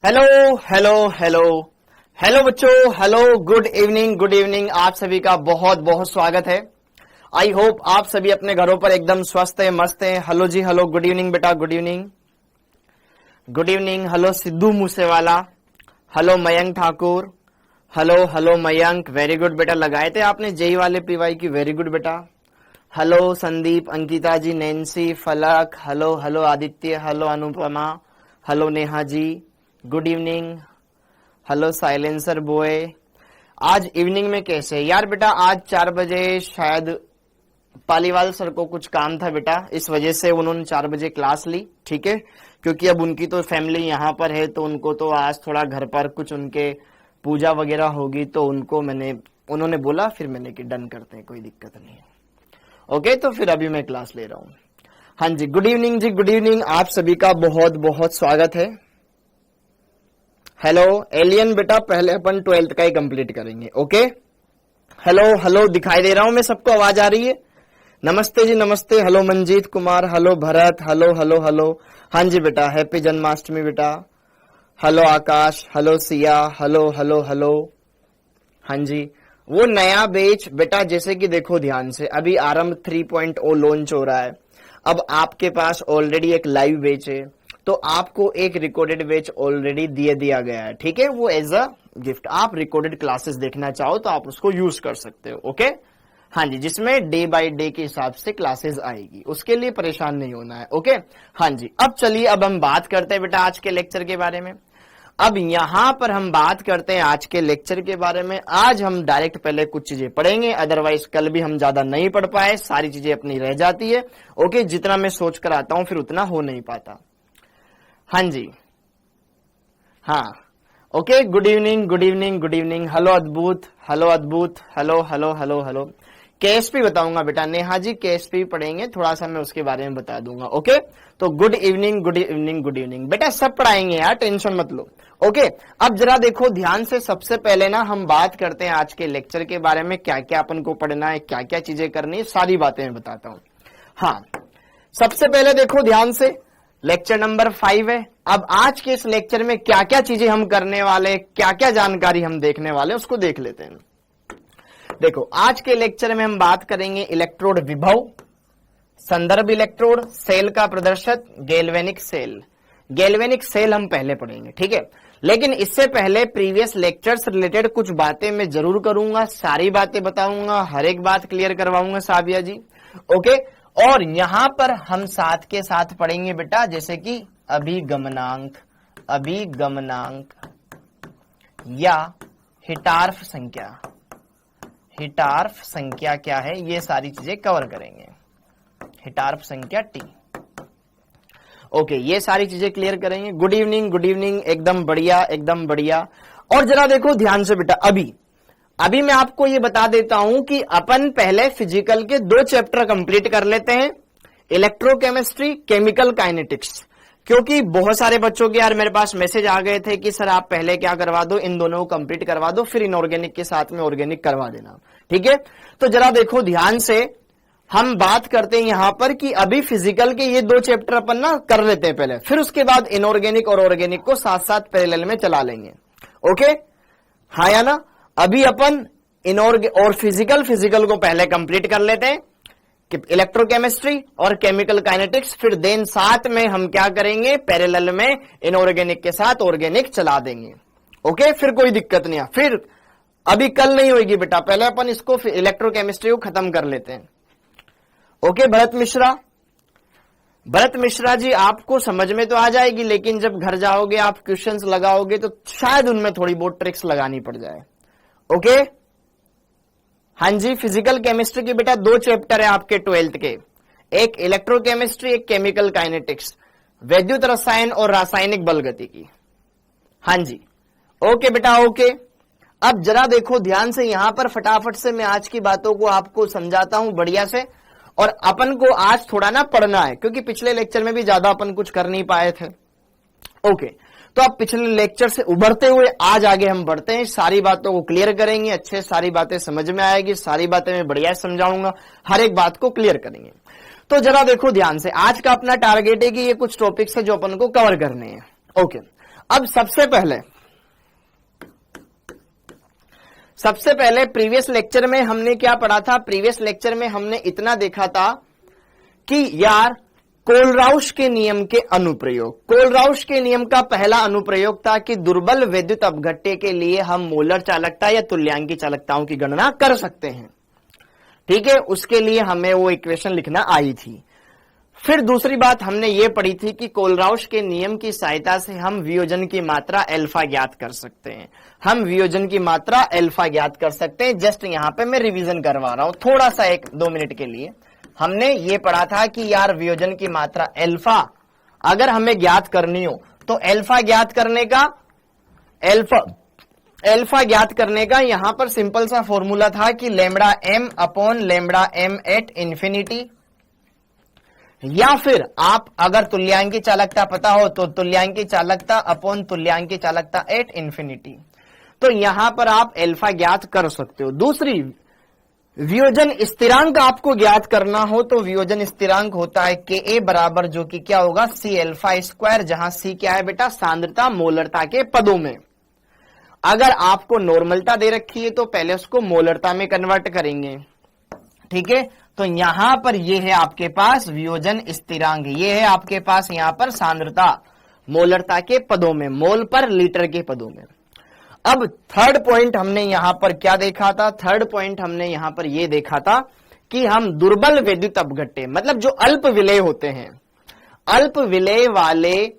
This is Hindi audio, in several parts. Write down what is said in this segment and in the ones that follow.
हेलो हेलो हेलो हेलो बच्चों, हेलो, गुड इवनिंग। आप सभी का बहुत बहुत स्वागत है। आई होप आप सभी अपने घरों पर एकदम स्वस्थ है, मस्त है। हेलो जी, हेलो, गुड इवनिंग बेटा, good evening. Hello Sidhu Moosewala, hello Mayank Thakur, hello hello Mayank, very good बेटा। लगाए थे आपने जेई वाले पीवाई की, वेरी गुड बेटा। Hello Sandeep, Ankita ji, Nancy, Falak, hello hello Aditya, hello Anupama, hello Neha ji, good evening. Hello silencer boy. आज इवनिंग में कैसे यार बेटा? आज 4 बजे शायद पालीवाल सर को कुछ काम था बेटा, इस वजह से उन्होंने 4 बजे क्लास ली, ठीक है। क्योंकि अब उनकी तो फैमिली यहाँ पर है, तो उनको तो आज थोड़ा घर पर कुछ उनके पूजा वगैरह होगी, तो उन्होंने बोला, फिर मैंने कि डन करते हैं, कोई दिक्कत नहीं है। ओके, तो फिर अभी मैं क्लास ले रहा हूँ। हाँ जी, गुड इवनिंग जी, गुड इवनिंग। आप सभी का बहुत बहुत स्वागत है। हेलो एलियन बेटा, पहले अपन 12th का ही कंप्लीट करेंगे। ओके, हेलो हेलो, दिखाई दे रहा हूं मैं सबको? आवाज आ रही है? नमस्ते जी, नमस्ते। Hello Manjeet Kumar, hello Bharat, hello hello hello. हाँ जी बेटा, हैप्पी जन्माष्टमी बेटा। Hello Akash, hello Siya, hello hello hello. हाँ जी, वो नया बेच बेटा, जैसे कि देखो ध्यान से, अभी आरंभ 3.0 लॉन्च हो रहा है। अब आपके पास ऑलरेडी एक लाइव बेच है, तो आपको एक रिकॉर्डेड बैच ऑलरेडी दिया गया है, ठीक है। वो एज अ गिफ्ट, आप रिकॉर्डेड क्लासेस देखना चाहो तो आप उसको यूज कर सकते हो। ओके, हाँ जी, जिसमें डे बाय डे के हिसाब से क्लासेस आएगी, उसके लिए परेशान नहीं होना है। ओके, हाँ जी। अब चलिए, अब हम बात करते हैं बेटा आज के लेक्चर के बारे में। अब यहां पर हम बात करते हैं आज के लेक्चर के बारे में। आज हम डायरेक्ट पहले कुछ चीजें पढ़ेंगे, अदरवाइज कल भी हम ज्यादा नहीं पढ़ पाए, सारी चीजें अपनी रह जाती है। ओके, जितना मैं सोच कर आता हूं फिर उतना हो नहीं पाता। हाँ जी, हाँ, ओके, गुड इवनिंग। हेलो अद्भुत, हेलो अद्भुत, hello hello hello hello. Ksp बताऊंगा बेटा, नेहा जी केएसपी पढ़ेंगे, थोड़ा सा मैं उसके बारे में बता दूंगा। ओके, तो गुड इवनिंग बेटा, सब पढ़ाएंगे यार, टेंशन मत लो। ओके, अब जरा देखो ध्यान से, सबसे पहले ना हम बात करते हैं आज के लेक्चर के बारे में, क्या क्या अपन को पढ़ना है, क्या क्या चीजें करनी है, सारी बातें मैं बताता हूँ। हाँ, सबसे पहले देखो ध्यान से, लेक्चर नंबर 5 है। अब आज के इस लेक्चर में क्या क्या चीजें हम करने वाले, क्या क्या जानकारी हम देखने वाले, उसको देख लेते हैं। देखो, आज के लेक्चर में हम बात करेंगे इलेक्ट्रोड विभव, संदर्भ इलेक्ट्रोड, सेल का प्रदर्शक, गैल्वेनिक सेल। गैल्वेनिक सेल हम पहले पढ़ेंगे, ठीक है। लेकिन इससे पहले प्रीवियस लेक्चर्स रिलेटेड कुछ बातें मैं जरूर करूंगा, सारी बातें बताऊंगा, हर एक बात क्लियर करवाऊंगा साबिया जी। ओके, और यहां पर हम साथ के साथ पढ़ेंगे बेटा, जैसे कि अभिगमनांक या हिटार्फ संख्या क्या है, ये सारी चीजें कवर करेंगे। हिटार्फ संख्या टी। ओके, ये सारी चीजें क्लियर करेंगे। गुड इवनिंग, एकदम बढ़िया। और जरा देखो ध्यान से बेटा, अभी मैं आपको ये बता देता हूं कि अपन पहले फिजिकल के 2 चैप्टर कंप्लीट कर लेते हैं, इलेक्ट्रोकेमिस्ट्री, केमिकल काइनेटिक्स। क्योंकि बहुत सारे बच्चों के यार मेरे पास मैसेज आ गए थे कि सर आप पहले क्या करवा दो, इन दोनों को कंप्लीट करवा दो, फिर इनऑर्गेनिक के साथ में ऑर्गेनिक करवा देना, ठीक है। तो जरा देखो ध्यान से, हम बात करते हैं यहां पर कि अभी फिजिकल के ये 2 चैप्टर अपन ना कर लेते हैं पहले, फिर उसके बाद इनऑर्गेनिक और ऑर्गेनिक को साथ साथ पैरेलल में चला लेंगे। ओके, हाँ या ना? अभी अपन और फिजिकल को पहले कंप्लीट कर लेते हैं कि इलेक्ट्रोकेमिस्ट्री और केमिकल काइनेटिक्स, फिर देन साथ में हम क्या करेंगे, पैरेलल में इनऑर्गेनिक के साथ ऑर्गेनिक चला देंगे। ओके, फिर कोई दिक्कत नहीं है। फिर अभी कल नहीं होगी बेटा, पहले अपन इसको इलेक्ट्रोकेमिस्ट्री को खत्म कर लेते हैं। ओके, भरत मिश्रा जी, आपको समझ में तो आ जाएगी, लेकिन जब घर जाओगे आप क्वेश्चंस लगाओगे तो शायद उनमें थोड़ी बहुत ट्रिक्स लगानी पड़ जाए। ओके, हाँ जी, फिजिकल केमिस्ट्री की बेटा 2 चैप्टर है आपके 12th के, एक इलेक्ट्रोकेमिस्ट्री, एक केमिकल काइनेटिक्स, वैद्युत रसायन और रासायनिक बलगतिकी। हाँ जी, ओके बेटा, ओके। अब जरा देखो ध्यान से, यहां पर फटाफट से मैं आज की बातों को आपको समझाता हूं बढ़िया से। और अपन को आज थोड़ा ना पढ़ना है, क्योंकि पिछले लेक्चर में भी ज्यादा अपन कुछ कर नहीं पाए थे। ओके, तो अब पिछले लेक्चर से उभरते हुए आज आगे हम बढ़ते हैं, सारी बातों को क्लियर करेंगे, अच्छे सारी बातें समझ में आएगी, सारी बातें मैं बढ़िया समझाऊंगा, हर एक बात को क्लियर करेंगे। तो जरा देखो ध्यान से, आज का अपना टारगेट है कि ये कुछ टॉपिक्स है जो अपन को कवर करने हैं। ओके, अब सबसे पहले प्रीवियस लेक्चर में हमने क्या पढ़ा था? प्रीवियस लेक्चर में हमने इतना देखा था कि यार कोलराउश के नियम के अनुप्रयोग। कोलराउश के नियम का पहला अनुप्रयोग था कि दुर्बल वैद्युत अपघट्य के लिए हम मोलर चालकता या तुल्यांकी चालकताओं की गणना कर सकते हैं। ठीक है, उसके लिए हमें वो इक्वेशन लिखना आई थी। फिर दूसरी बात हमने ये पढ़ी थी कि कोलराउश के नियम की सहायता से हम वियोजन की मात्रा अल्फा ज्ञात कर सकते हैं। हम वियोजन की मात्रा अल्फा ज्ञात कर सकते हैं। जस्ट यहां पे मैं रिवीजन करवा रहा हूं थोड़ा सा 1-2 मिनट के लिए। हमने ये पढ़ा था कि यार वियोजन की मात्रा अल्फा अगर हमें ज्ञात करनी हो तो अल्फा ज्ञात करने का यहां पर सिंपल सा फॉर्मूला था कि lambda M upon lambda M at infinity, या फिर आप अगर तुल्यांकी चालकता पता हो तो तुल्यांकी चालकता अपॉन तुल्यांकी चालकता एट इंफिनिटी। तो यहां पर आप अल्फा ज्ञात कर सकते हो। दूसरी, वियोजन स्थिरांक आपको ज्ञात करना हो तो वियोजन स्थिरांक होता है Ka बराबर, जो कि क्या होगा, C अल्फा स्क्वायर, जहां C क्या है बेटा, सांद्रता मोलरता के पदों में। अगर आपको नॉर्मलता दे रखी है तो पहले उसको मोलरता में कन्वर्ट करेंगे। ठीक है, तो यहां पर ये है आपके पास वियोजन स्थिरांक, ये है आपके पास यहां पर सांद्रता मोलरता के पदों में, मोल पर लीटर के पदों में। अब थर्ड पॉइंट हमने यहां पर क्या देखा था? थर्ड पॉइंट हमने यहां पर यह देखा था कि हम दुर्बल वैद्युत अपघट्य, मतलब जो अल्प विलेय होते हैं, अल्प विलेय वाले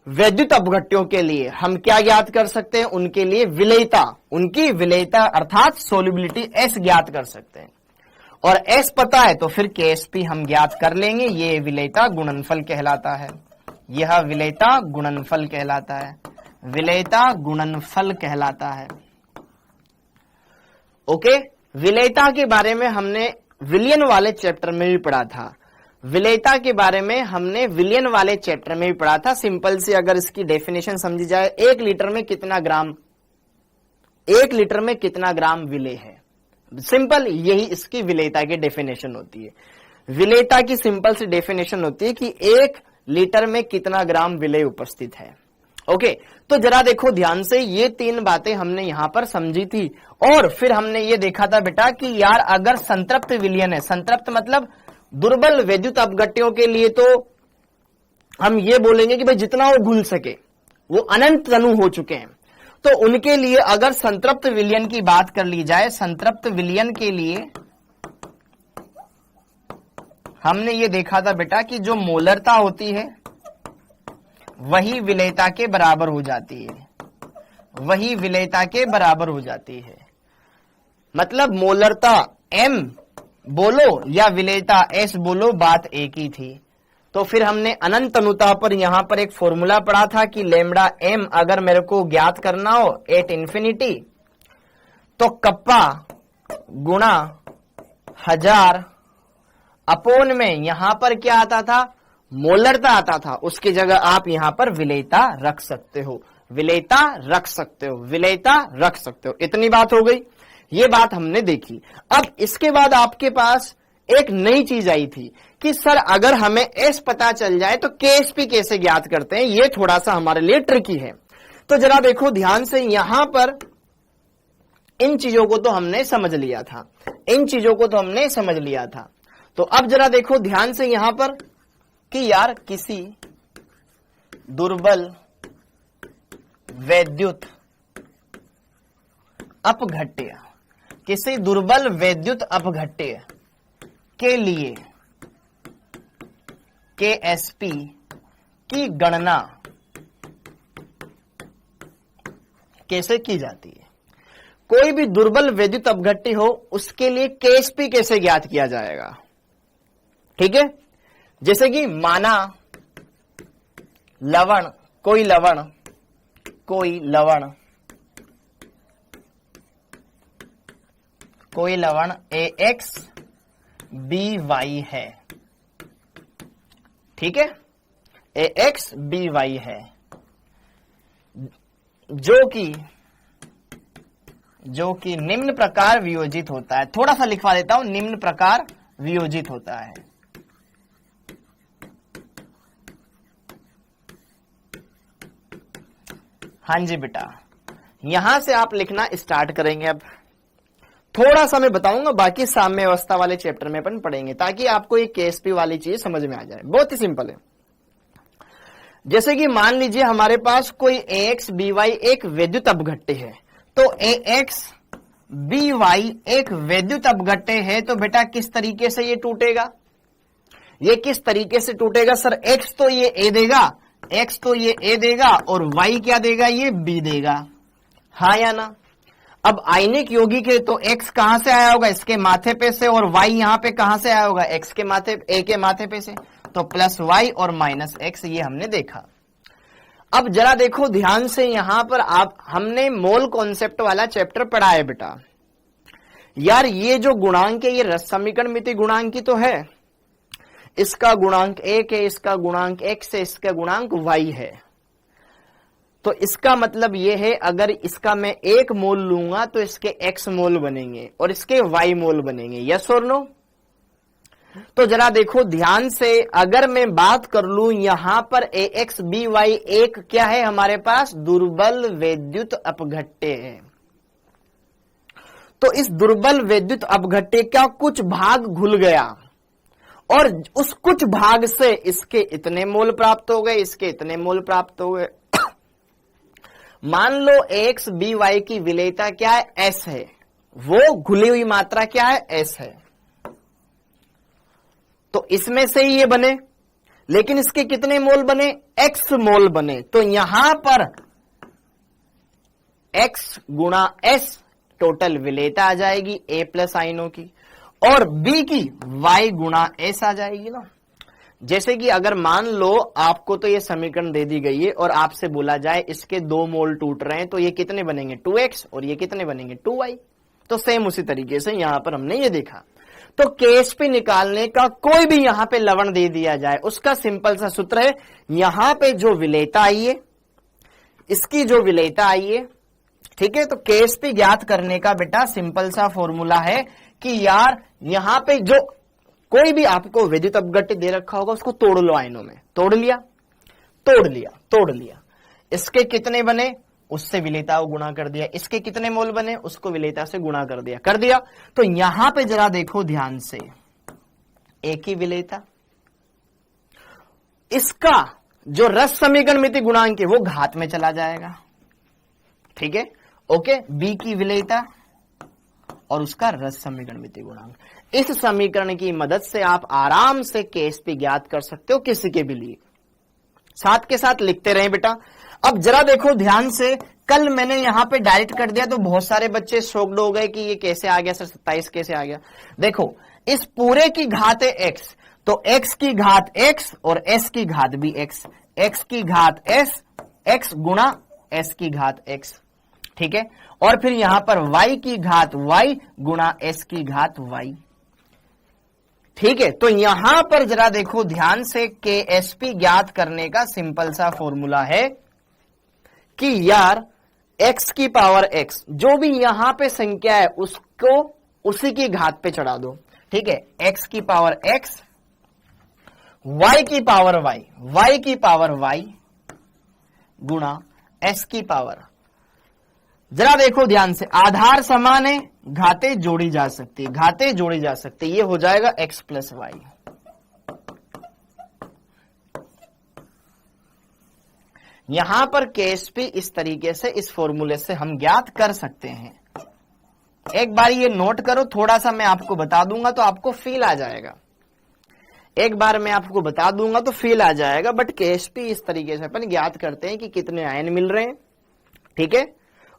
वैद्युत अपघट्यों के लिए हम क्या ज्ञात कर सकते हैं? उनके लिए विलेयता, उनकी विलेयता अर्थात सोल्युबिलिटी S ज्ञात कर सकते हैं। और S पता है तो फिर KSP हम ज्ञात कर लेंगे। ये विलेयता गुणनफल कहलाता है, यह विलेयता गुणनफल कहलाता है, विलेयता गुणनफल कहलाता है। ओके, विलेयता के बारे में हमने विलियन वाले चैप्टर में भी पढ़ा था। विलेयता के बारे में हमने विलियन वाले चैप्टर में भी पढ़ा था। सिंपल सी अगर इसकी डेफिनेशन समझी जाए, 1 लीटर में कितना ग्राम विलेय है, सिंपल यही इसकी विलेयता की डेफिनेशन होती है। विलेयता की सिंपल सी डेफिनेशन होती है कि 1 लीटर में कितना ग्राम विलेय उपस्थित है। ओके, तो जरा देखो ध्यान से, ये 3 बातें हमने यहां पर समझी थी। और फिर हमने ये देखा था बेटा कि यार अगर संतृप्त विलयन है, संतृप्त मतलब दुर्बल वैद्युत अपघट्यों के लिए तो हम ये बोलेंगे कि भाई जितना वो घुल सके, वो अनंत तनु हो चुके हैं, तो उनके लिए अगर संतृप्त विलयन की बात कर ली जाए, संतृप्त विलयन के लिए हमने ये देखा था बेटा कि जो मोलरता होती है वही विलेयता के बराबर हो जाती है, वही विलेयता के बराबर हो जाती है। मतलब मोलरता M बोलो या विलेयता S बोलो, बात एक ही थी। तो फिर हमने अनंत अनुता पर यहां पर एक फॉर्मूला पढ़ा था कि लैम्बडा M अगर मेरे को ज्ञात करना हो एट इंफिनिटी, तो कप्पा गुणा 1000 अपोन में यहां पर क्या आता था, मोलरता आता था। उसकी जगह आप यहां पर विलेयता रख सकते हो, विलेयता रख सकते हो, विलेयता रख सकते हो। इतनी बात हो गई, ये बात हमने देखी। अब इसके बाद आपके पास एक नई चीज आई थी कि सर अगर हमें S पता चल जाए तो KSP कैसे ज्ञात करते हैं। ये थोड़ा सा हमारे लिए ट्रिकी है। तो जरा देखो ध्यान से, यहां पर इन चीजों को तो हमने समझ लिया था, इन चीजों को तो हमने समझ लिया था। तो अब जरा देखो ध्यान से यहां पर कि यार किसी दुर्बल वैद्युत अपघट्य, किसी दुर्बल वैद्युत अपघट्य के लिए KSP की गणना कैसे की जाती है। कोई भी दुर्बल वैद्युत अपघट्य हो उसके लिए KSP कैसे ज्ञात किया जाएगा। ठीक है, जैसे कि माना लवण, कोई लवण AXBY है। ठीक है, AXBY है, जो कि निम्न प्रकार वियोजित होता है। थोड़ा सा लिखवा देता हूं, निम्न प्रकार वियोजित होता है। हाँ जी बेटा, यहां से आप लिखना स्टार्ट करेंगे। अब थोड़ा सा मैं बताऊंगा, बाकी साम्य अवस्था वाले चैप्टर में अपन पढ़ेंगे, ताकि आपको ये केएसपी वाली चीज समझ में आ जाए। बहुत ही सिंपल है। जैसे कि मान लीजिए हमारे पास कोई ax by एक वैद्युत अपघट्य है, तो ax by एक वैद्युत अपघट्य है, तो बेटा किस तरीके से ये टूटेगा? ये किस तरीके से टूटेगा सर? x तो ये a देगा, x तो ये a देगा, और y क्या देगा? ये b देगा, हाँ या ना? अब आयनिक यौगिक है तो x कहां से आया होगा? इसके माथे पे से, और y यहां पे कहां से आया होगा? x के माथे, a के माथे पे से, तो प्लस y और माइनस x, ये हमने देखा। अब जरा देखो ध्यान से, यहां पर आप हमने मोल कॉन्सेप्ट वाला चैप्टर पढ़ा है बेटा। यार ये जो गुणांक है, ये रस समीकरण मिति गुणांक की तो है, इसका गुणांक 1 है, इसका गुणांक x है, इसका गुणांक y है। तो इसका मतलब ये है, अगर इसका मैं 1 मोल लूंगा तो इसके x मोल बनेंगे और इसके y मोल बनेंगे। यस और नो? तो जरा देखो ध्यान से, अगर मैं बात कर लूं यहां पर ax by एक क्या है हमारे पास? दुर्बल वैद्युत अपघट्य है। तो इस दुर्बल वैद्युत अपघट्य का कुछ भाग घुल गया, और उस कुछ भाग से इसके इतने मोल प्राप्त हो गए, इसके इतने मोल प्राप्त हो गए। मान लो ax by की विलेयता क्या है? s है, वो घुली हुई मात्रा क्या है? s है। तो इसमें से ही ये बने, लेकिन इसके कितने मोल बने? x मोल बने। तो यहां पर x गुणा s टोटल विलेयता आ जाएगी a प्लस आयनों की, और b की y गुणा s आ जाएगी ना। जैसे कि अगर मान लो आपको तो ये समीकरण दे दी गई है और आपसे बोला जाए इसके 2 मोल टूट रहे हैं, तो ये कितने बनेंगे? 2x, और ये कितने बनेंगे? 2y। तो सेम उसी तरीके से यहां पर हमने ये देखा। तो केएसपी निकालने का कोई भी यहां पे लवण दे दिया जाए, उसका सिंपल सा सूत्र है, यहां पे जो विलेयता आई है, इसकी जो विलेयता आई है, ठीक है। तो केएसपी ज्ञात करने का बेटा सिंपल सा फॉर्मूला है कि यार यहां पे जो कोई भी आपको वैद्युत अपघट्य दे रखा होगा उसको तोड़ लो आयनों में। तोड़ लिया, तोड़ लिया, तोड़ लिया। इसके कितने बने? उससे विलेयता को गुणा कर दिया। इसके कितने मोल बने? उसको विलेयता से गुणा कर दिया। कर दिया। तो यहां पे जरा देखो ध्यान से, एक ही विलेयता, इसका जो रस समीकरण मिति गुणांक है वो घात में चला जाएगा, ठीक है। ओके, बी की विलेयता और उसका रस समीकरण मिति गुणांक। इस समीकरण की मदद से आप आराम से केएसपी ज्ञात कर सकते हो किसी के भी लिए। साथ के साथ लिखते रहें बेटा। अब जरा देखो ध्यान से, कल मैंने यहां पे डायरेक्ट कर दिया तो बहुत सारे बच्चे शॉक्ड हो गए कि ये कैसे आ गया सर, 27 कैसे आ गया। देखो इस पूरे की घात है x, तो x की घात x और s की घात भी x, x की घात s, x गुणा s की घात x, ठीक है। और फिर यहां पर y की घात y गुणा s की घात y, ठीक है। तो यहां पर जरा देखो ध्यान से, केएसपी ज्ञात करने का सिंपल सा फॉर्मूला है कि यार x की पावर x, जो भी यहां पे संख्या है उसको उसी की घात पे चढ़ा दो, ठीक है। x की पावर x, y की पावर y, y की पावर y गुणा s की पावर। जरा देखो ध्यान से, आधार समान है, घातें जोड़ी जा सकती है, घातें जोड़ी जा सकती है, ये हो जाएगा x प्लस वाई। यहां पर केएसपी इस तरीके से, इस फॉर्मूले से हम ज्ञात कर सकते हैं। एक बार ये नोट करो, थोड़ा सा मैं आपको बता दूंगा तो आपको फील आ जाएगा। एक बार मैं आपको बता दूंगा तो फील आ जाएगा। बट केएसपी इस तरीके से अपन ज्ञात करते हैं कि कितने आयन मिल रहे हैं, ठीक है।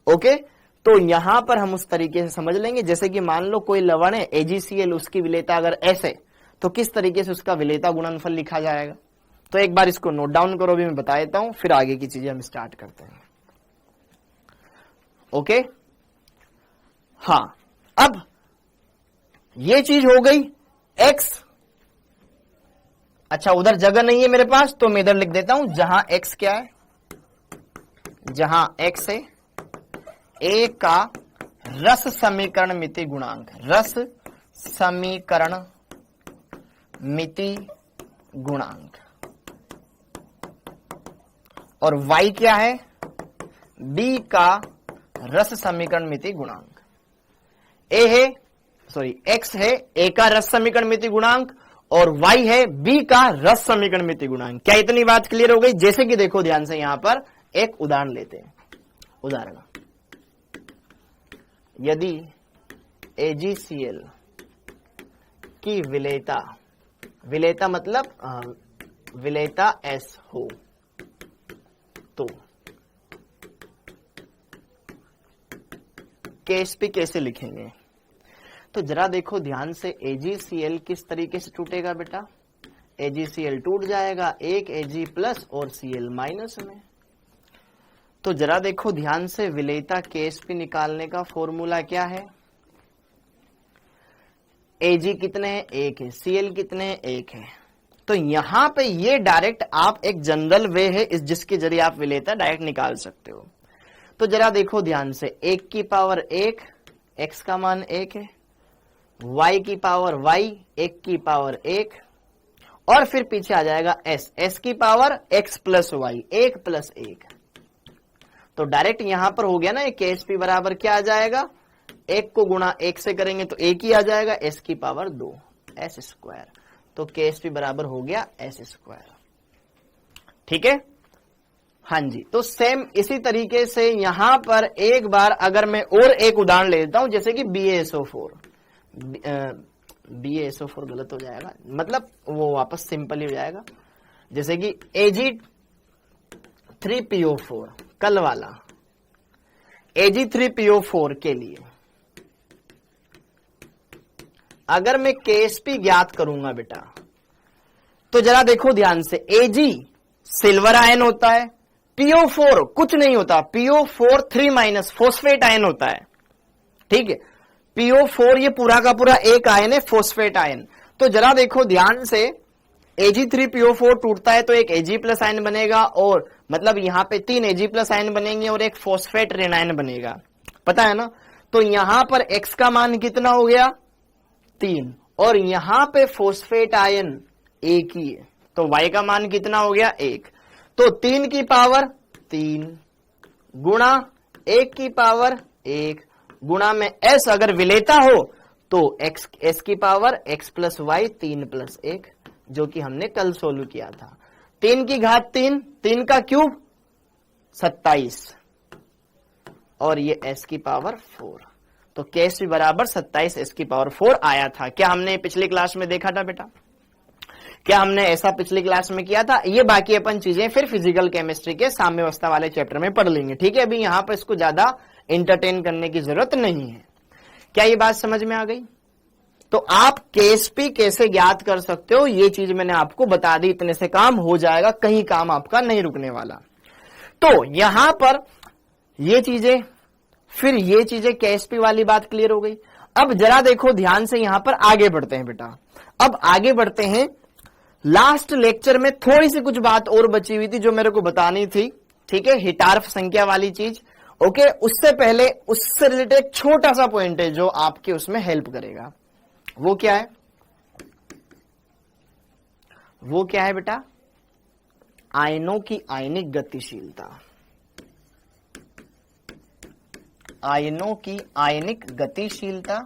ओके, तो यहां पर हम उस तरीके से समझ लेंगे। जैसे कि मान लो कोई लवण है AgCl, उसकी विलेयता अगर S है तो किस तरीके से उसका विलेयता गुणनफल लिखा जाएगा। तो एक बार इसको नोट डाउन करो, भी मैं बता देता हूं, फिर आगे की चीजें हम स्टार्ट करते हैं। ओके, हाँ, अब ये चीज हो गई x। अच्छा, उधर जगह नहीं है मेरे पास तो मैं इधर लिख देता हूं, जहां x क्या है, जहां x है A का रस समीकरण मिति गुणांक, रस समीकरण मिति गुणांक, और y क्या है, बी का रस समीकरण मिति गुणांक। ए है एक्स है ए का रस समीकरण मिति गुणांक और y है b का रस समीकरण मिति गुणांक। क्या इतनी बात क्लियर हो गई? जैसे कि देखो ध्यान से यहां पर एक उदाहरण लेते हैं। उदाहरण, यदि AgCl की विलेयता मतलब विलेयता S हो तो KSP कैसे लिखेंगे? तो जरा देखो ध्यान से, AgCl किस तरीके से टूटेगा बेटा? AgCl टूट जाएगा एक Ag प्लस और Cl माइनस में। तो जरा देखो ध्यान से, विलेयता KSP निकालने का फॉर्मूला क्या है? Ag कितने हैं? एक है। Cl कितने हैं? एक है। तो यहां पे ये डायरेक्ट आप एक जनरल वे है इस जिसके जरिए आप विलेयता डायरेक्ट निकाल सकते हो। तो जरा देखो ध्यान से, 1 की पावर 1, x का मान 1 है, y की पावर y, 1 की पावर 1 और फिर पीछे आ जाएगा s की power x plus y, 1 plus 1। तो डायरेक्ट यहां पर हो गया ना, KSP बराबर क्या आ जाएगा? 1 को गुणा 1 से करेंगे तो 1 ही आ जाएगा, s की पावर 2 s स्क्वायर। तो KSP बराबर हो गया s स्क्वायर। ठीक है, हाँ जी। तो सेम इसी तरीके से यहां पर एक बार अगर मैं और एक उदाहरण ले लेता हूं, जैसे कि BaSO4 गलत हो जाएगा, मतलब वो वापस सिंपल ही हो जाएगा। जैसे कि Ag3PO4 कल वाला, Ag3PO4 के लिए अगर मैं KSP ज्ञात करूंगा बेटा, तो जरा देखो ध्यान से, Ag सिल्वर आयन होता है, PO4 कुछ नहीं होता, PO4 3- फॉस्फेट आयन होता है। ठीक है, PO4 ये पूरा का पूरा एक आयन है, फॉस्फेट आयन। तो जरा देखो ध्यान से, Ag3PO4 टूटता है तो एक Ag प्लस आयन बनेगा, और मतलब यहां पे 3 Ag प्लस आयन बनेंगे और एक फॉस्फेट रेनायन बनेगा, पता है ना? तो यहां पर x का मान कितना हो गया? 3, और यहां पे फॉस्फेट आयन एक ही है, तो y का मान कितना हो गया? 1। तो 3 की पावर 3 गुणा 1 की पावर 1 गुणा में s अगर विलेयता हो तो s की power x plus y 3 plus 1, जो कि हमने कल सोल्व किया था। 3 की घात 3, 3 का क्यूब 27 और ये s की पावर 4। तो KSP बराबर 27 s की पावर 4 आया था। क्या हमने पिछली क्लास में देखा था बेटा? क्या हमने ऐसा पिछली क्लास में किया था? ये बाकी अपन चीजें फिर फिजिकल केमिस्ट्री के साम्यावस्था वाले चैप्टर में पढ़ लेंगे। ठीक है, अभी यहां पर इसको ज्यादा एंटरटेन करने की जरूरत नहीं है। क्या ये बात समझ में आ गई? तो आप KSP कैसे ज्ञात कर सकते हो, ये चीज मैंने आपको बता दी, इतने से काम हो जाएगा, कहीं काम आपका नहीं रुकने वाला। तो यहां पर ये चीजें, फिर ये चीजें KSP वाली बात क्लियर हो गई। अब जरा देखो ध्यान से, यहां पर आगे बढ़ते हैं बेटा। अब आगे बढ़ते हैं, लास्ट लेक्चर में थोड़ी सी कुछ बात और बची हुई थी जो मेरे को बतानी थी। ठीक है, हिटार्फ संख्या वाली चीज। ओके, उससे पहले उससे रिलेटेड एक छोटा सा पॉइंट है जो आपके उसमें हेल्प करेगा। वो क्या है? वो क्या है बेटा? आयनों की आयनिक गतिशीलता। आयनों की आयनिक गतिशीलता,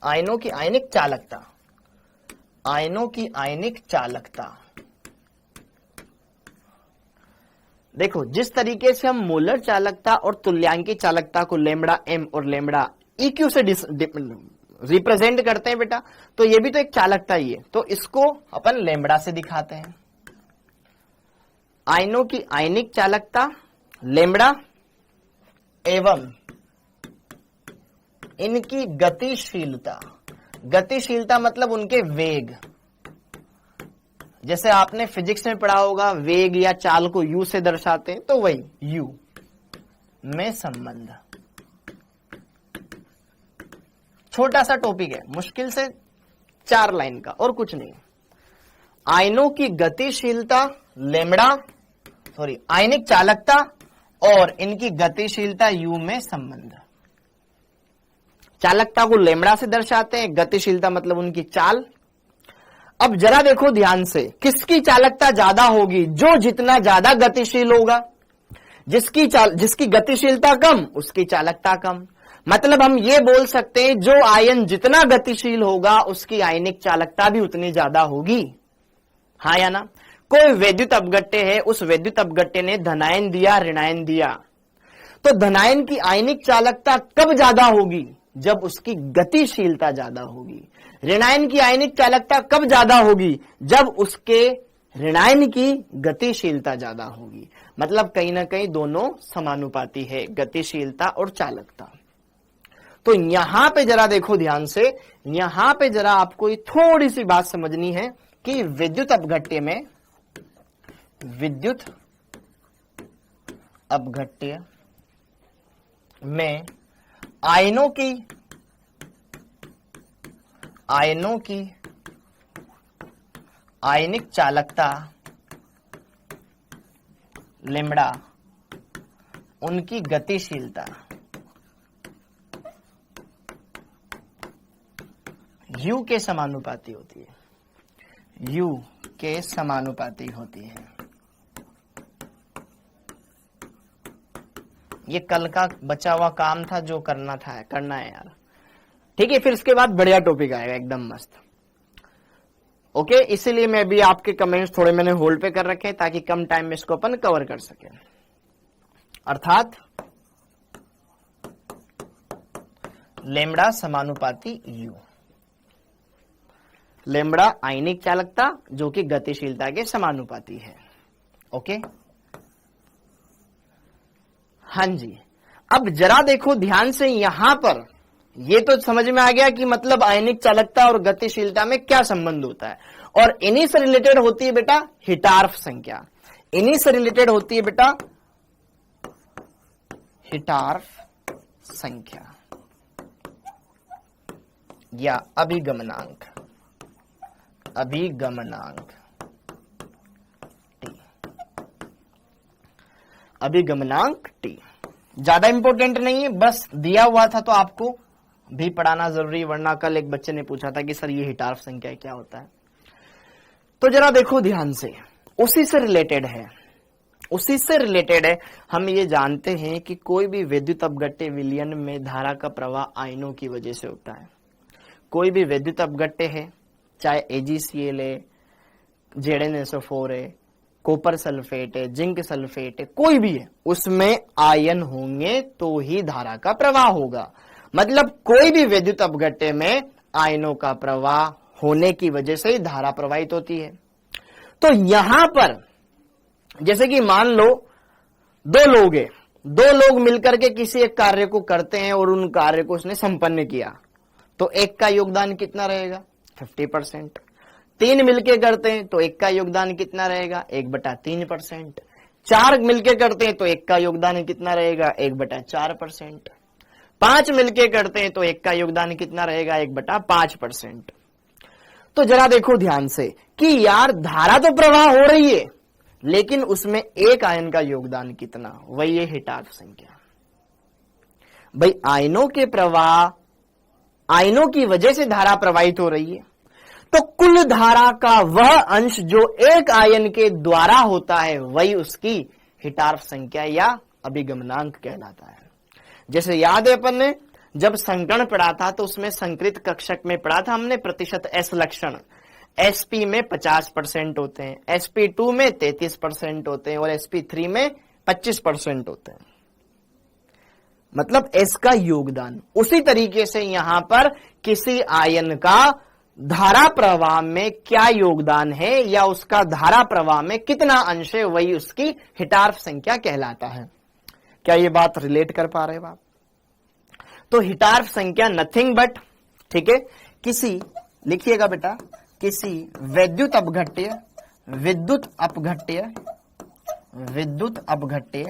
आयनों की आयनिक चालकता। आयनों की आयनिक चालकता, देखो जिस तरीके से हम मोलर चालकता और तुल्यांकी चालकता को लैम्बडा m और लैम्बडा EQ से रिप्रेजेंट करते हैं बेटा, तो ये भी तो एक चालकता ही है, तो इसको अपन लैम्बडा से दिखाते हैं। आयनों की आयनिक चालकता लैम्बडा एवं इनकी गतिशीलता। गतिशीलता मतलब उनके वेग। जैसे आपने फिजिक्स में पढ़ा होगा, वेग या चाल को u से दर्शाते हैं, तो वही u में संबंध। छोटा सा टॉपिक है, मुश्किल से 4 लाइन का, और कुछ नहीं। आयनों की गतिशीलता लैम्बडा, आयनिक चालकता और इनकी गतिशीलता u में संबंध। चालकता को लैम्बडा से दर्शाते हैं, गतिशीलता मतलब उनकी चाल। अब जरा देखो ध्यान से, किसकी चालकता ज्यादा होगी? जो जितना ज्यादा गतिशील होगा, जिसकी गतिशीलता कम उसकी चालकता कम। मतलब हम ये बोल सकते हैं जो आयन जितना गतिशील होगा उसकी आयनिक चालकता भी उतनी ज्यादा होगी, हाँ या ना? कोई वैद्युत अपघट्य है, उस वैद्युत अपघट्य ने धनायन दिया, ऋणायन दिया, तो धनायन की आयनिक चालकता कब ज्यादा होगी? जब उसकी गतिशीलता ज्यादा होगी। ऋणायन की आयनिक चालकता कब ज्यादा होगी? जब उसके ऋणायन की गतिशीलता ज्यादा होगी। मतलब कहीं ना कहीं दोनों समानुपाती है, गतिशीलता और चालकता। तो यहां पे जरा देखो ध्यान से, यहां पे जरा आपको ये थोड़ी सी बात समझनी है कि विद्युत अपघट्य में आयनों की आयनिक चालकता लैम्ब्डा, उनकी गतिशीलता U के समानुपाती होती है, U के समानुपाती होती है। ये कल का बचा हुआ काम था जो करना है यार, ठीक है? फिर इसके बाद बढ़िया टॉपिक आएगा एकदम मस्त। ओके, इसीलिए मैं भी आपके कमेंट्स थोड़े मैंने होल्ड पे कर रखे हैं ताकि कम टाइम में इसको अपन कवर कर सके। अर्थात लैम्ब्डा समानुपाती U, लैम्ब्डा आयनिक चालकता जो कि गतिशीलता के समानुपाती है। ओके, हाँ जी। अब जरा देखो ध्यान से, यहां पर ये तो समझ में आ गया कि मतलब आयनिक चालकता और गतिशीलता में क्या संबंध होता है, और इन्हीं से रिलेटेड होती है बेटा हिटार्फ संख्या। इन्हीं से रिलेटेड होती है बेटा हिटार्फ संख्या या अभिगमनांक T। अभिगमनांक T ज्यादा इंपॉर्टेंट नहीं है, बस दिया हुआ था तो आपको भी पढ़ाना जरूरी, वरना कल एक बच्चे ने पूछा था कि सर ये हिटार्फ संख्या क्या होता है। तो जरा देखो ध्यान से, उसी से रिलेटेड है। हम ये जानते हैं कि कोई भी विद्युत अपघट्य विलयन में धारा का प्रवाह आयनों की वजह से होता है। कोई भी विद्युत अपघट्य है, चाहे AgCl है, ZnSO4 है, कॉपर सल्फेट है, जिंक सल्फेट है, कोई भी है, उसमें आयन होंगे तो ही धारा का प्रवाह होगा। मतलब कोई भी विद्युत अपघट्य में आयनों का प्रवाह होने की वजह से ही धारा प्रवाहित होती है। तो यहां पर जैसे कि मान लो दो लोग मिलकर के किसी एक कार्य को करते हैं और उन कार्य को उसने संपन्न किया, तो एक का योगदान कितना रहेगा? 50%। 3 मिलके करते हैं तो एक का योगदान कितना रहेगा? 1/3%। 4 मिलके करते हैं तो एक का योगदान कितना रहेगा? 1/4%। 5 मिलके करते हैं तो एक का योगदान कितना रहेगा? 1/5%। तो जरा देखो ध्यान से कि यार धारा तो प्रवाह हो रही है, लेकिन उसमें एक आयन का योगदान कितना? वही है हिटार्फ संख्या। भाई आयनों की वजह से धारा प्रवाहित हो रही है, तो कुल धारा का वह अंश जो एक आयन के द्वारा होता है वही उसकी हिटार्फ संख्या या अभिगमनांक कहलाता है। जैसे याद है अपन ने जब संकरण पढ़ा था तो उसमें संकृत कक्षक में पढ़ा था हमने प्रतिशत S लक्षण। sp में 50% होते हैं, sp2 में 33% होते हैं और sp3 में 25% होते हैं, मतलब S का योगदान। उसी तरीके से यहां पर किसी आयन का धारा प्रवाह में क्या योगदान है या उसका धारा प्रवाह में कितना अंश है, वही उसकी हिटार्फ संख्या कहलाता है। क्या ये बात रिलेट कर पा रहे हो आप? तो हिटार्फ संख्या नथिंग बट, ठीक है, किसी, लिखिएगा बेटा, किसी विद्युत अपघट्य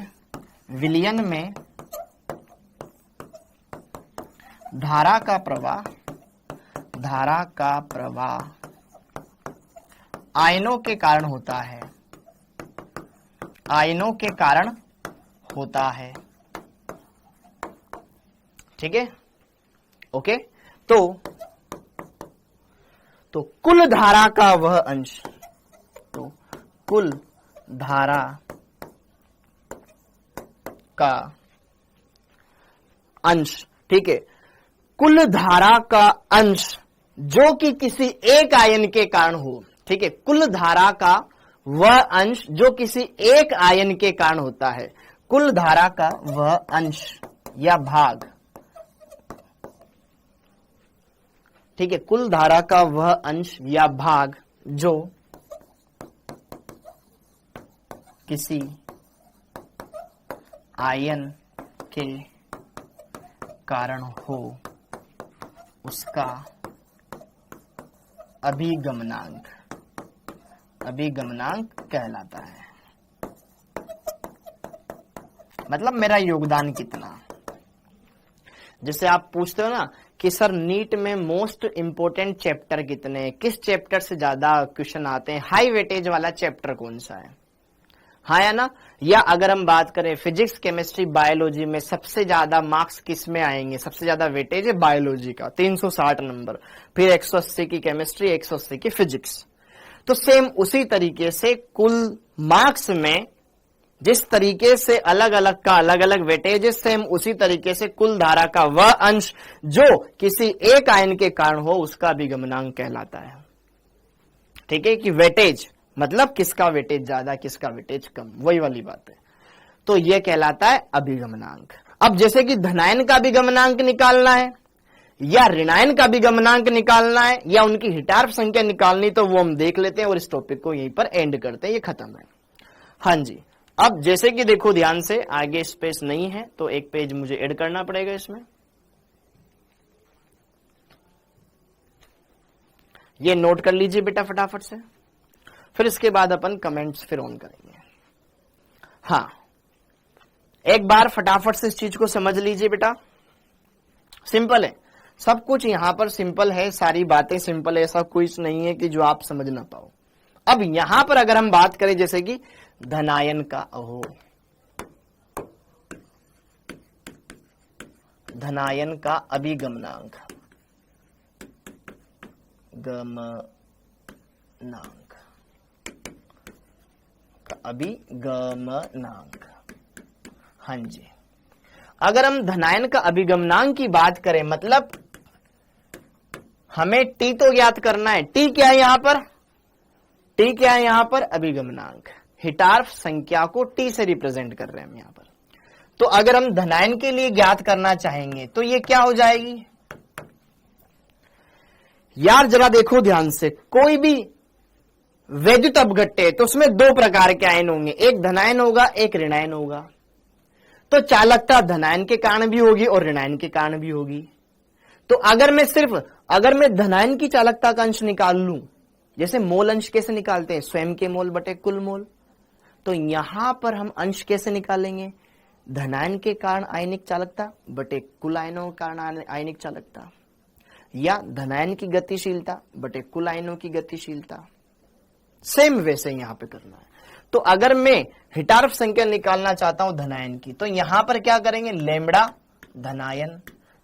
विलयन में धारा का प्रवाह आयनों के कारण होता है, ठीक है? ओके, तो कुल धारा का वह अंश, तो कुल धारा का अंश, ठीक है, कुल धारा का अंश जो कि किसी एक आयन के कारण हो, ठीक है, कुल धारा का वह अंश जो किसी एक आयन के कारण होता है, कुल धारा का वह अंश या भाग, ठीक है, कुल धारा का वह अंश या भाग जो किसी आयन के कारण हो उसका अभिगमनांक, अभिगमनांक कहलाता है। मतलब मेरा योगदान कितना। जैसे आप पूछते हो ना कि सर नीट में मोस्ट इंपोर्टेंट चैप्टर कितने हैं, किस चैप्टर से ज्यादा क्वेश्चन आते हैं, हाई वेटेज वाला चैप्टर कौन सा है, हाँ या ना। या अगर हम बात करें फिजिक्स केमिस्ट्री बायोलॉजी में सबसे ज्यादा मार्क्स किस में आएंगे, सबसे ज्यादा वेटेज है बायोलॉजी का 360 नंबर, फिर 180 की केमिस्ट्री, 180 की फिजिक्स। तो सेम उसी तरीके से कुल मार्क्स में जिस तरीके से अलग अलग का अलग अलग वेटेज है, सेम उसी तरीके से कुल धारा का वह अंश जो किसी एक आयन के कारण हो उसका अभिगमनांक कहलाता है। ठीक है कि वेटेज मतलब किसका वेटेज ज्यादा किसका वेटेज कम, वही वाली बात है। तो यह कहलाता है अभिगमनांक। अब जैसे कि धनायन का अभिगमनांक निकालना है या ऋणायन का अभिगमनांक निकालना है या उनकी हिटार्फ संख्या निकालनी, तो वो हम देख लेते हैं और इस टॉपिक को यहीं पर एंड करते हैं, ये खत्म है। हाँ जी, अब जैसे कि देखो ध्यान से, आगे स्पेस नहीं है तो एक पेज मुझे ऐड करना पड़ेगा इसमें। ये नोट कर लीजिए बेटा फटाफट से, फिर इसके बाद अपन कमेंट्स फिर ऑन करेंगे। हाँ, एक बार फटाफट से इस चीज को समझ लीजिए बेटा, सिंपल है सब कुछ, यहां पर सिंपल है, सारी बातें सिंपल है, ऐसा कुछ नहीं है कि जो आप समझ ना पाओ। अब यहां पर अगर हम बात करें जैसे कि धनायन का, ओहो, धनायन का अभिगमनांक, गमनांक का अभिगमनांक, हाँ जी, अगर हम धनायन का अभिगमनांक की बात करें, मतलब हमें टी तो ज्ञात करना है। टी क्या है यहां पर, टी क्या है यहां पर, अभिगमनांक। हिटार्फ संख्या को टी से रिप्रेजेंट कर रहे हैं हम यहां पर। तो अगर हम धनायन के लिए ज्ञात करना चाहेंगे तो ये क्या हो जाएगी यार, जरा देखो ध्यान से, कोई भी वैद्युत अपघट्य तो उसमें दो प्रकार के आयन होंगे, एक धनायन होगा एक ऋणायन होगा। तो चालकता धनायन के कारण भी होगी और ऋणायन के कारण भी होगी। तो अगर मैं धनायन की चालकता का अंश निकाल लूं, जैसे मोल अंश कैसे निकालते हैं, स्वयं के मोल बटे कुल मोल, तो यहां पर हम अंश कैसे निकालेंगे, धनायन के कारण आयनिक चालकता बटे कुल आयनों के कारण आयनिक चालकता, या धनायन की गतिशीलता बटे कुल आयनों की गतिशीलता। सेम वैसे यहां पे करना है। तो अगर मैं हिटार्फ संख्या निकालना चाहता हूं धनायन की, तो यहां पर क्या करेंगे, लैम्बडा धनायन,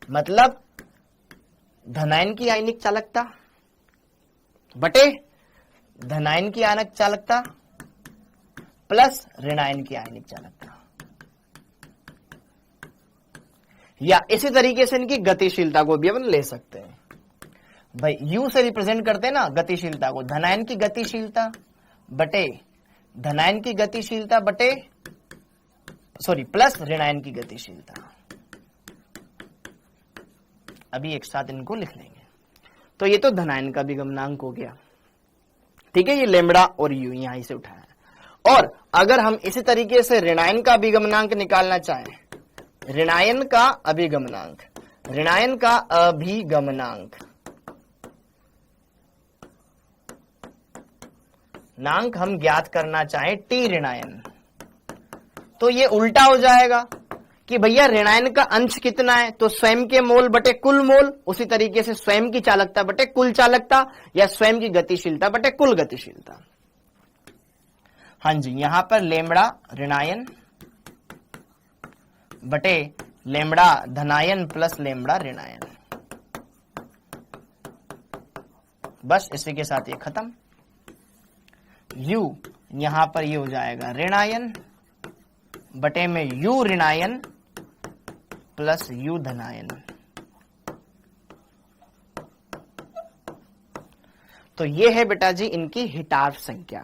मतलब धनायन की आयनिक चालकता बटे धनायन की आयनिक चालकता प्लस ऋणायन की आयनिक चालकता, या इसी तरीके से इनकी गतिशीलता को भी अपन ले सकते हैं। भाई यू से रिप्रेजेंट करते हैं ना गतिशीलता को, धनायन की गतिशीलता बटे धनायन की गतिशीलता बटे प्लस ऋणायन की गतिशीलता। अभी एक साथ इनको लिख लेंगे। तो ये तो धनायन का अभिगमनांक हो गया, ठीक है, ये लैम्बडा और यू यहां से उठाया। और अगर हम इसी तरीके से ऋणायन का अभिगमनांक निकालना चाहें, ऋणायन का अभिगमनांक, ऋणायन का अभिगमनांक नांक हम ज्ञात करना चाहें टी ऋणायन, तो ये उल्टा हो जाएगा कि भैया ऋणायन का अंश कितना है, तो स्वयं के मोल बटे कुल मोल, उसी तरीके से स्वयं की चालकता बटे कुल चालकता, या स्वयं की गतिशीलता बटे कुल गतिशीलता। हाँ जी, यहां पर लैम्बडा ऋणायन बटे लैम्बडा धनायन प्लस लैम्बडा ऋणायन बस इसी के साथ ये खत्म। U यहां पर ये हो जाएगा ऋण आयन बटे में U ऋण आयन प्लस U धनायन। तो ये है बेटा जी इनकी हिटार्फ संख्या।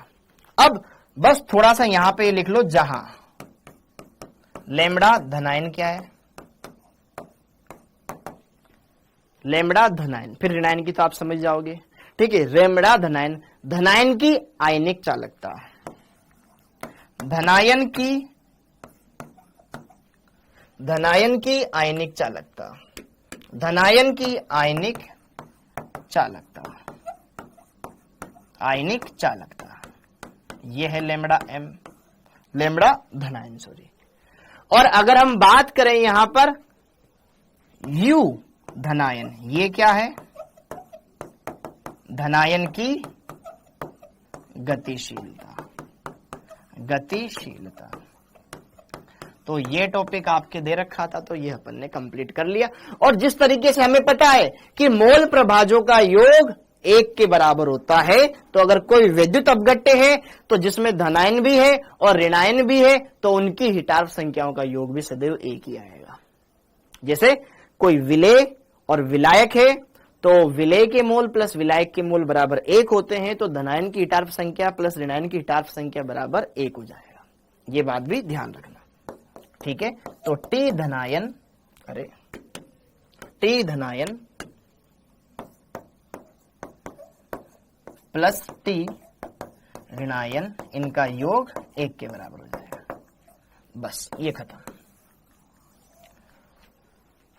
अब बस थोड़ा सा यहां पे लिख लो, जहां लैम्ब्डा धनायन क्या है, लैम्ब्डा धनायन, फिर ऋणायन की तो आप समझ जाओगे, ठीक है। लैम्ब्डा धनायन, धनायन की आयनिक चालकता, धनायन की आयनिक चालकता, धनायन की आयनिक चालकता, आयनिक चालकता, ये है लैम्ब्डा m, लैम्ब्डा धनायन सॉरी। और अगर हम बात करें यहां पर U धनायन, ये क्या है, धनायन की गतिशीलता, गतिशीलता। तो ये टॉपिक आपके दे रखा था, तो ये अपन ने कंप्लीट कर लिया। और जिस तरीके से हमें पता है कि मोल प्रभाजों का योग 1 के बराबर होता है, तो अगर कोई विद्युत अपघट्य है तो जिसमें धनायन भी है और ऋणायन भी है, तो उनकी हिटार्फ संख्याओं का योग भी सदैव 1 ही आएगा। जैसे कोई विलेय और विलायक है, तो विलेय के मोल प्लस विलायक के मोल बराबर 1 होते हैं, तो धनायन की हिटार्फ संख्या प्लस ऋणायन की हिटार्फ संख्या बराबर 1 हो जाएगा। ये बात भी ध्यान रखना, ठीक है। तो T धनायन, अरे T धनायन प्लस T ऋणायन, इनका योग 1 के बराबर हो जाएगा। बस ये खत्म।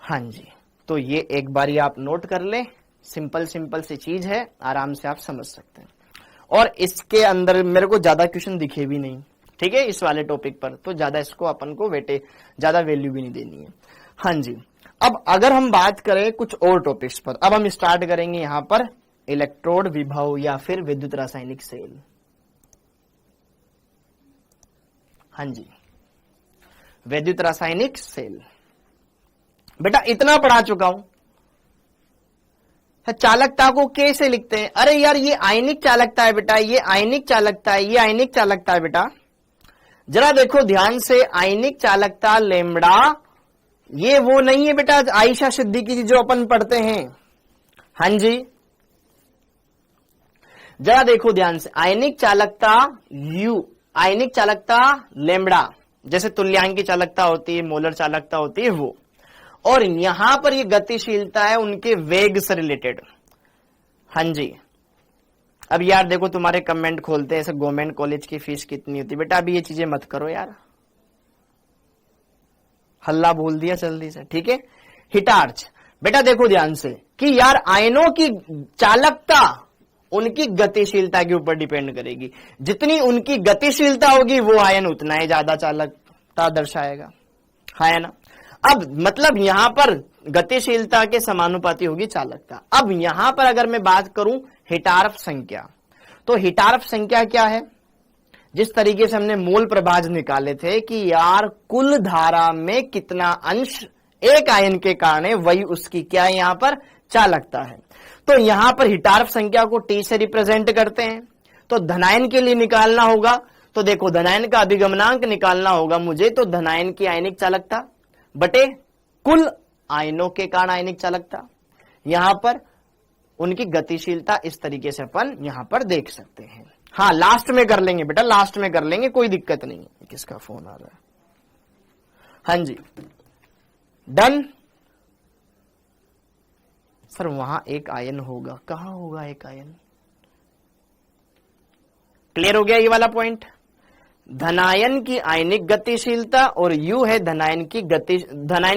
हाँ जी, तो ये एक बारी आप नोट कर ले, सिंपल सी चीज है, आराम से आप समझ सकते हैं। और इसके अंदर मेरे को ज्यादा क्वेश्चन दिखे भी नहीं, ठीक है, इस वाले टॉपिक पर, तो ज्यादा इसको अपन को ज्यादा वैल्यू भी नहीं देनी है। हाँ जी, अब अगर हम बात करें कुछ और टॉपिक्स पर, अब हम स्टार्ट करेंगे यहां पर इलेक्ट्रोड विभव या फिर विद्युत रासायनिक सेल। हाँ जी, विद्युत रासायनिक सेल। बेटा इतना पढ़ा चुका हूं, चालकता को कैसे लिखते हैं? अरे यार ये आयनिक चालकता है बेटा, ये आयनिक चालकता है, ये आयनिक चालकता है बेटा। जरा देखो ध्यान से, आयनिक चालकता लैम्ब्डा, ये वो नहीं है बेटा आयशा सिद्दीकी की जो अपन पढ़ते हैं। हाँ जी, जरा देखो ध्यान से, आयनिक चालकता U, आयनिक चालकता लैम्ब्डा, जैसे तुल्यांक की चालकता होती है, मोलर चालकता होती है वो, और यहां पर ये गतिशीलता है उनके वेग से रिलेटेड। हाँ जी, अब यार देखो तुम्हारे कमेंट खोलते हैं ऐसे, गवर्नमेंट कॉलेज की फीस कितनी होती है? बेटा अभी ये चीजें मत करो यार, हल्ला बोल दिया जल्दी से, ठीक है। हिटार्च, बेटा देखो ध्यान से कि यार आयनों की चालकता उनकी गतिशीलता के ऊपर डिपेंड करेगी। जितनी उनकी गतिशीलता होगी वो आयन उतना ही ज्यादा चालकता दर्शाएगा, है ना। अब मतलब यहां पर गतिशीलता के समानुपाती होगी चालकता। अब यहां पर अगर मैं बात करूं हिटार्फ संख्या, तो हिटार्फ संख्या क्या है? जिस तरीके से हमने मोल प्रभाज निकाले थे कि यार कुल धारा में कितना अंश एक आयन के कारण है, वही उसकी क्या है यहां पर चालकता है। तो यहां पर हिटार्फ संख्या को T से रिप्रेजेंट करते हैं। तो धनायन के लिए निकालना होगा, तो देखो धनायन का अभिगमनांक निकालना होगा मुझे, तो धनायन की आयनिक चालकता बटे कुल आयनों के कारण आयनिक चालकता, यहां पर उनकी गतिशीलता, इस तरीके से अपन यहां पर देख सकते हैं। हाँ लास्ट में कर लेंगे बेटा, लास्ट में कर लेंगे, कोई दिक्कत नहीं है। किसका फोन आ रहा है? हाँ जी, डन। सर वहां एक आयन होगा, कहां होगा एक आयन? क्लियर हो गया ये वाला पॉइंट? धनायन की आयनिक गतिशीलता और U है धनायन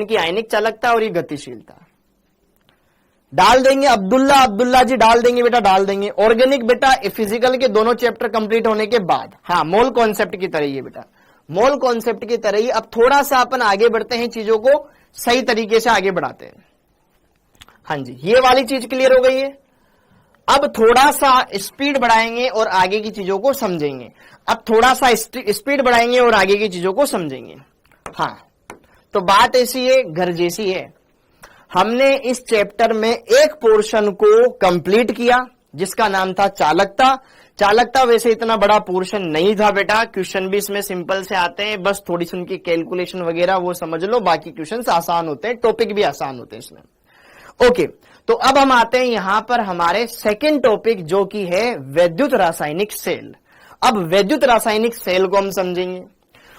की आयनिक चालकता और ये गतिशीलता। डाल देंगे अब्दुल्ला जी, डाल देंगे बेटा, डाल देंगे। ऑर्गेनिक बेटा फिजिकल के दोनों चैप्टर कंप्लीट होने के बाद, हाँ मोल कॉन्सेप्ट की तरह ही है बेटा, मोल कॉन्सेप्ट की तरह ही। अब थोड़ा सा अपन आगे बढ़ते हैं, चीजों को सही तरीके से आगे बढ़ाते हैं। हाँ जी, ये वाली चीज क्लियर हो गई है। अब थोड़ा सा स्पीड बढ़ाएंगे और आगे की चीजों को समझेंगे। अब थोड़ा सा स्पीड बढ़ाएंगे और आगे की चीजों को समझेंगे। हाँ, तो बात ऐसी है, घर जैसी है। हमने इस चैप्टर में एक पोर्शन को कंप्लीट किया, जिसका नाम था चालकता। चालकता वैसे इतना बड़ा पोर्शन नहीं था बेटा, क्वेश्चन भी इसमें सिंपल से आते हैं, बस थोड़ी सी उनकी कैलकुलेशन वगैरह वो समझ लो, बाकी क्वेश्चन आसान होते हैं, टॉपिक भी आसान होते हैं इसमें। ओके, तो अब हम आते हैं यहां पर हमारे सेकेंड टॉपिक जो कि है वैद्युत रासायनिक सेल। अब वैद्युत रासायनिक सेल को हम समझेंगे।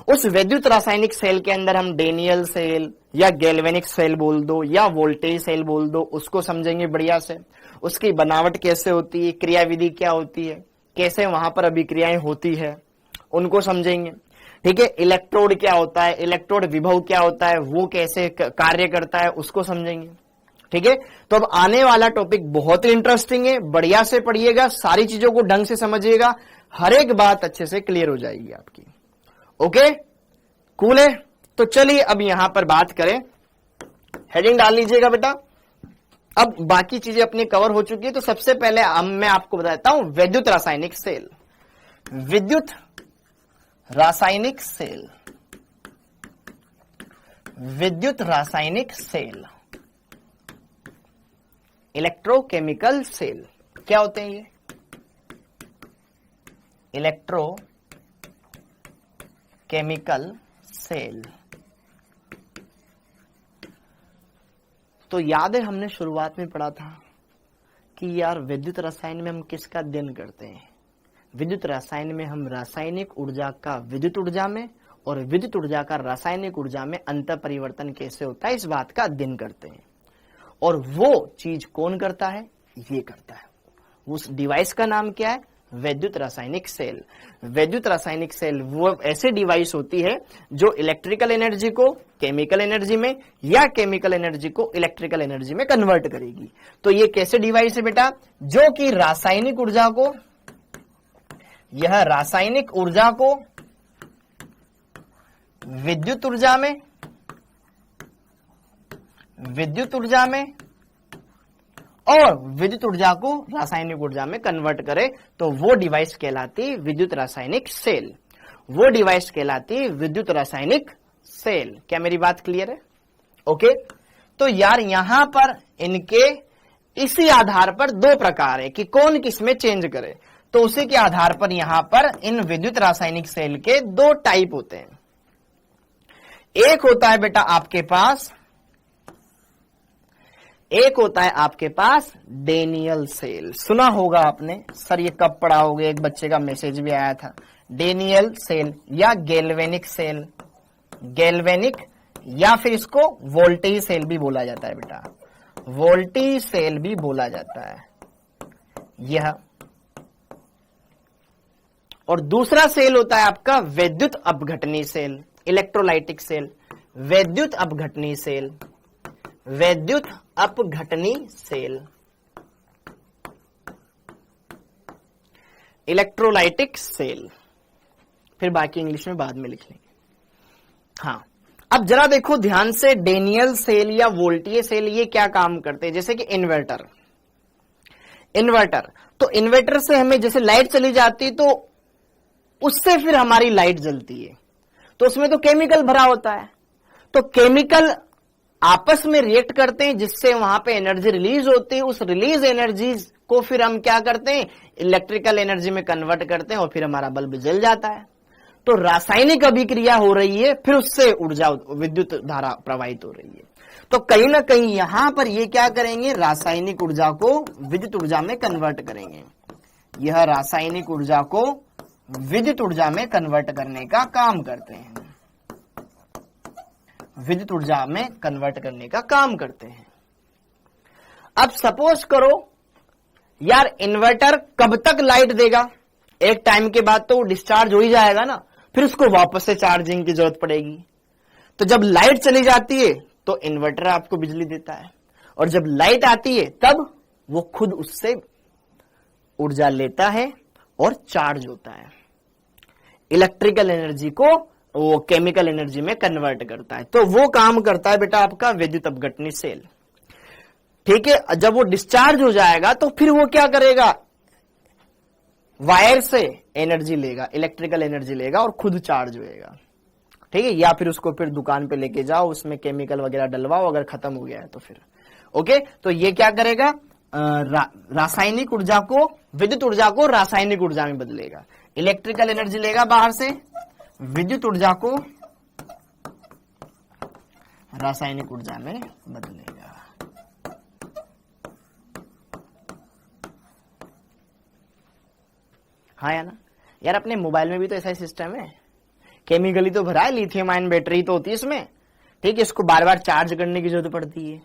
उस वैद्युत रासायनिक सेल के अंदर हम डेनियल सेल या गैल्वेनिक सेल बोल दो या वोल्टेज सेल बोल दो, उसको समझेंगे बढ़िया से। उसकी बनावट कैसे होती है, क्रियाविधि क्या होती है, कैसे वहां पर अभिक्रियाएं होती है, उनको समझेंगे। ठीक है, इलेक्ट्रोड क्या होता है, इलेक्ट्रोड विभव क्या होता है, वो कैसे कार्य करता है, उसको समझेंगे। ठीक है, तो अब आने वाला टॉपिक बहुत ही इंटरेस्टिंग है, बढ़िया से पढ़िएगा, सारी चीजों को ढंग से समझिएगा, हर एक बात अच्छे से क्लियर हो जाएगी आपकी। ओके, कूल है। तो चलिए अब यहां पर बात करें, हेडिंग डाल लीजिएगा बेटा। अब बाकी चीजें अपनी कवर हो चुकी है, तो सबसे पहले मैं आपको बताता हूं विद्युत रासायनिक सेल। विद्युत रासायनिक सेल, विद्युत रासायनिक सेल, इलेक्ट्रोकेमिकल सेल क्या होते हैं ये? Electrochemical cell. तो याद है हमने शुरुआत में पढ़ा था कि यार विद्युत रसायन में हम किसका अध्ययन करते हैं? विद्युत रसायन में हम रासायनिक ऊर्जा का विद्युत ऊर्जा में और विद्युत ऊर्जा का रासायनिक ऊर्जा में अंतर परिवर्तन कैसे होता है, इस बात का अध्ययन करते हैं। और वो चीज कौन करता है? ये करता है। उस डिवाइस का नाम क्या है? वैद्युत रासायनिक सेल। वैद्युत रासायनिक सेल वो ऐसे डिवाइस होती है जो इलेक्ट्रिकल एनर्जी को केमिकल एनर्जी में या केमिकल एनर्जी को इलेक्ट्रिकल एनर्जी में कन्वर्ट करेगी। तो ये कैसे डिवाइस है बेटा? जो कि रासायनिक ऊर्जा को, यह रासायनिक ऊर्जा को विद्युत ऊर्जा में, विद्युत ऊर्जा में और विद्युत ऊर्जा को रासायनिक ऊर्जा में कन्वर्ट करे, तो वो डिवाइस कहलाती विद्युत रासायनिक सेल। वो डिवाइस कहलाती विद्युत रासायनिक सेल। क्या मेरी बात क्लियर है? ओके, तो यार यहां पर इनके इसी आधार पर दो प्रकार है कि कौन किसमें चेंज करे। तो उसी के आधार पर यहां पर इन विद्युत रासायनिक सेल के दो टाइप होते हैं। एक होता है बेटा आपके पास, एक होता है आपके पास डेनियल सेल। सुना होगा आपने, सर ये कब पढ़ा होगा, एक बच्चे का मैसेज भी आया था। डेनियल सेल या गैल्वेनिक सेल, गैल्वेनिक या फिर इसको वोल्टेज सेल भी बोला जाता है बेटा, वोल्टेज सेल भी बोला जाता है यह। और दूसरा सेल होता है आपका वैद्युत अपघटनी सेल, इलेक्ट्रोलाइटिक सेल, वैद्युत अपघटनी सेल, वैद्युत अपघटनी सेल, इलेक्ट्रोलाइटिक सेल। फिर बाकी इंग्लिश में बाद में लिख लेंगे। हाँ, अब जरा देखो ध्यान से, डेनियल सेल या वोल्टेज सेल ये क्या काम करते हैं? जैसे कि इन्वर्टर, इन्वर्टर, तो इन्वर्टर से हमें जैसे लाइट चली जाती तो उससे फिर हमारी लाइट जलती है, तो उसमें तो केमिकल भरा होता है, तो केमिकल आपस में रिएक्ट करते हैं जिससे वहां पे एनर्जी रिलीज होती है। उस रिलीज एनर्जी को फिर हम क्या करते हैं? इलेक्ट्रिकल एनर्जी में कन्वर्ट करते हैं और फिर हमारा बल्ब जल जाता है। तो रासायनिक अभिक्रिया हो रही है, फिर उससे ऊर्जा, विद्युत धारा प्रवाहित हो रही है। तो कहीं ना कहीं यहां पर ये क्या करेंगे? रासायनिक ऊर्जा को विद्युत ऊर्जा में कन्वर्ट करेंगे। यह रासायनिक ऊर्जा को विद्युत ऊर्जा में कन्वर्ट करने का काम करते हैं, विद्युत ऊर्जा में कन्वर्ट करने का काम करते हैं। अब सपोज करो यार इन्वर्टर कब तक लाइट देगा? एक टाइम के बाद तो डिस्चार्ज हो ही जाएगा ना, फिर उसको वापस से चार्जिंग की जरूरत पड़ेगी। तो जब लाइट चली जाती है तो इन्वर्टर आपको बिजली देता है, और जब लाइट आती है तब वो खुद उससे ऊर्जा लेता है और चार्ज होता है, इलेक्ट्रिकल एनर्जी को वो केमिकल एनर्जी में कन्वर्ट करता है। तो वो काम करता है बेटा आपका विद्युत अपघटनी सेल। ठीक है, जब वो डिस्चार्ज हो जाएगा तो फिर वो क्या करेगा? वायर से एनर्जी लेगा, इलेक्ट्रिकल एनर्जी लेगा और खुद चार्ज होएगा। ठीक है, या फिर उसको फिर दुकान पे लेके जाओ, उसमें केमिकल वगैरह डलवाओ, अगर खत्म हो गया है तो फिर। ओके, तो ये क्या करेगा? रासायनिक ऊर्जा को, विद्युत ऊर्जा को रासायनिक ऊर्जा में बदलेगा। इलेक्ट्रिकल एनर्जी लेगा बाहर से, विद्युत ऊर्जा को रासायनिक ऊर्जा में बदलेगा। हाँ या ना यार, अपने मोबाइल में भी तो ऐसा ही सिस्टम है, केमिकली तो भरा है, लिथियम आयन बैटरी तो होती है इसमें, ठीक है, इसको बार बार चार्ज करने की जरूरत पड़ती है।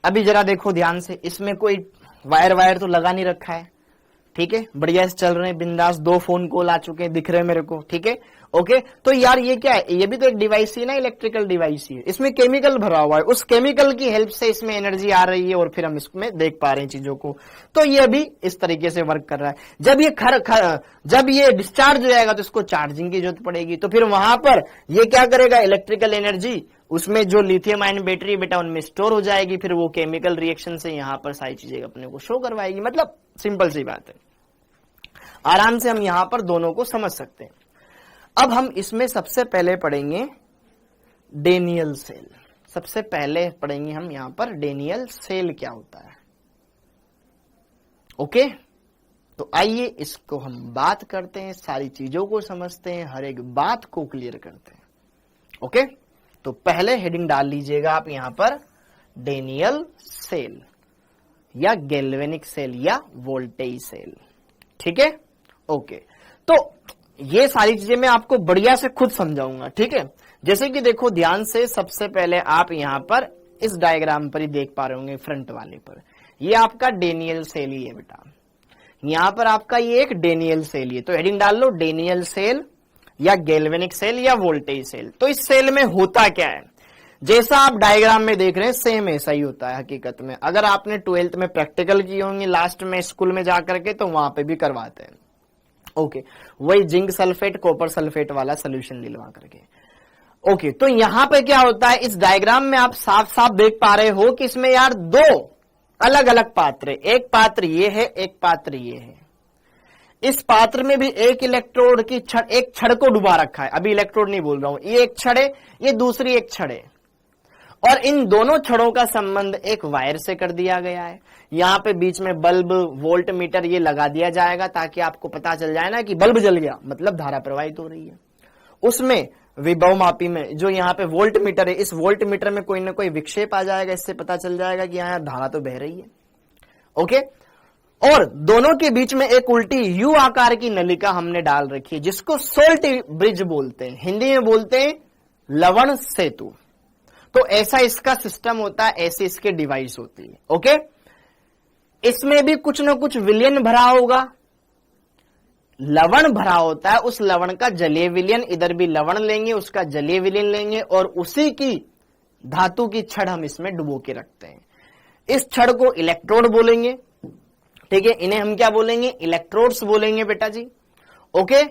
अभी जरा देखो ध्यान से, इसमें कोई वायर तो लगा नहीं रखा है, ठीक है, बढ़िया से चल रहे हैं बिंदास, 2 फोन कॉल आ चुके हैं, दिख रहे हैं मेरे को, ठीक है, ओके। तो यार ये क्या है, ये भी तो एक डिवाइस ही ना, इलेक्ट्रिकल डिवाइस ही है, इसमें केमिकल भरा हुआ है, उस केमिकल की हेल्प से इसमें एनर्जी आ रही है और फिर हम इसमें देख पा रहे हैं चीजों को। तो ये भी इस तरीके से वर्क कर रहा है। जब ये डिस्चार्ज हो जाएगा तो इसको चार्जिंग की जरूरत पड़ेगी, तो फिर वहां पर ये क्या करेगा, इलेक्ट्रिकल एनर्जी उसमें जो लिथियम आयन बैटरी बेटा उनमें स्टोर हो जाएगी, फिर वो केमिकल रिएक्शन से यहां पर सारी चीजें अपने को शो करवाएगी। मतलब सिंपल सी बात है, आराम से हम यहां पर दोनों को समझ सकते हैं। अब हम इसमें सबसे पहले पढ़ेंगे डेनियल सेल। सबसे पहले पढ़ेंगे हम यहां पर डेनियल सेल क्या होता है, ओके। तो आइए इसको हम बात करते हैं, सारी चीजों को समझते हैं, हर एक बात को क्लियर करते हैं, ओके। तो पहले हेडिंग डाल लीजिएगा आप यहां पर, डेनियल सेल या गैल्वेनिक सेल या वोल्टेज सेल, ठीक है, ओके। तो ये सारी चीजें मैं आपको बढ़िया से खुद समझाऊंगा, ठीक है। जैसे कि देखो ध्यान से, सबसे पहले आप यहां पर इस डायग्राम पर ही देख पा रहे होंगे, फ्रंट वाले पर, ये आपका डेनियल सेल ही है बेटा, यहां पर आपका ये एक डेनियल सेल ही है। तो हेडिंग डाल लो, डेनियल सेल या गैल्वेनिक सेल या वोल्टेज सेल। तो इस सेल में होता क्या है, जैसा आप डायग्राम में देख रहे हैं सेम ऐसा ही होता है हकीकत में। अगर आपने 12th में प्रैक्टिकल किए होंगे लास्ट में स्कूल में जाकर के, तो वहां पे भी करवाते हैं, ओके। वही जिंक सल्फेट कॉपर सल्फेट वाला सोल्यूशन दिलवा करके, ओके। तो यहां पे क्या होता है, इस डायग्राम में आप साफ साफ देख पा रहे हो कि इसमें यार 2 अलग अलग पात्र है, एक पात्र ये है, एक पात्र ये है। इस पात्र में भी एक इलेक्ट्रोड की एक छड़ को डुबा रखा है, अभी इलेक्ट्रोड नहीं बोल रहा हूं, ये एक छड़ है, ये दूसरी एक छड़ है, और इन दोनों छड़ों का संबंध एक वायर से कर दिया गया है। यहां पे बीच में बल्ब, वोल्ट मीटर ये लगा दिया जाएगा, ताकि आपको पता चल जाए ना कि बल्ब जल गया, मतलब धारा प्रवाहित हो रही है। उसमें विभव मापी में जो यहाँ पे वोल्ट मीटर है, इस वोल्ट मीटर में कोई ना कोई विक्षेप आ जाएगा, इससे पता चल जाएगा कि यहाँ धारा तो बह रही है, ओके। और दोनों के बीच में एक उल्टी यू आकार की नलिका हमने डाल रखी है, जिसको सोल्ट ब्रिज बोलते हैं, हिंदी में बोलते हैं लवण सेतु। तो ऐसा इसका सिस्टम होता है, ऐसी इसके डिवाइस होती है, ओके। इसमें भी कुछ ना कुछ विलयन भरा होगा, लवण भरा होता है, उस लवण का जलीय विलयन, इधर भी लवण लेंगे, उसका जलीय विलयन लेंगे, और उसी की धातु की छड़ हम इसमें डुबो के रखते हैं। इस छड़ को इलेक्ट्रोड बोलेंगे, ठीक है, इन्हें हम क्या बोलेंगे, इलेक्ट्रोड्स बोलेंगे बेटा जी, ओके।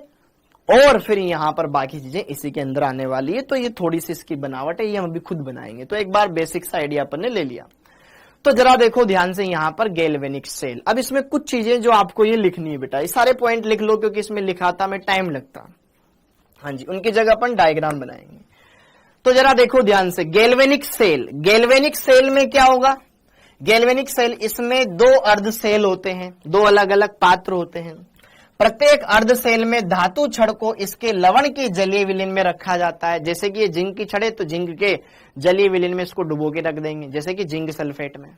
और फिर यहां पर बाकी चीजें इसी के अंदर आने वाली है। तो ये थोड़ी सी इसकी बनावट है, ये हम अभी खुद बनाएंगे। तो एक बार बेसिक सा आइडिया अपन ने ले लिया। तो जरा देखो ध्यान से यहां पर गैल्वेनिक सेल। अब इसमें कुछ चीजें जो आपको ये लिखनी है बेटा, ये सारे पॉइंट लिख लो, क्योंकि इसमें लिखाता में टाइम लगता, हाँ जी, उनकी जगह अपन डायग्राम बनाएंगे। तो जरा देखो ध्यान से, गैल्वेनिक सेल, गैल्वेनिक सेल में क्या होगा, गैल्वेनिक सेल, इसमें 2 अर्ध सेल होते हैं, 2 अलग अलग पात्र होते हैं। प्रत्येक अर्ध सेल में धातु छड़ को इसके लवण के जलीय विलयन में रखा जाता है। जैसे कि ये जिंक की छड़ है, तो जिंक के जलीय विलयन में इसको डुबो के रख देंगे, जैसे कि जिंक सल्फेट में।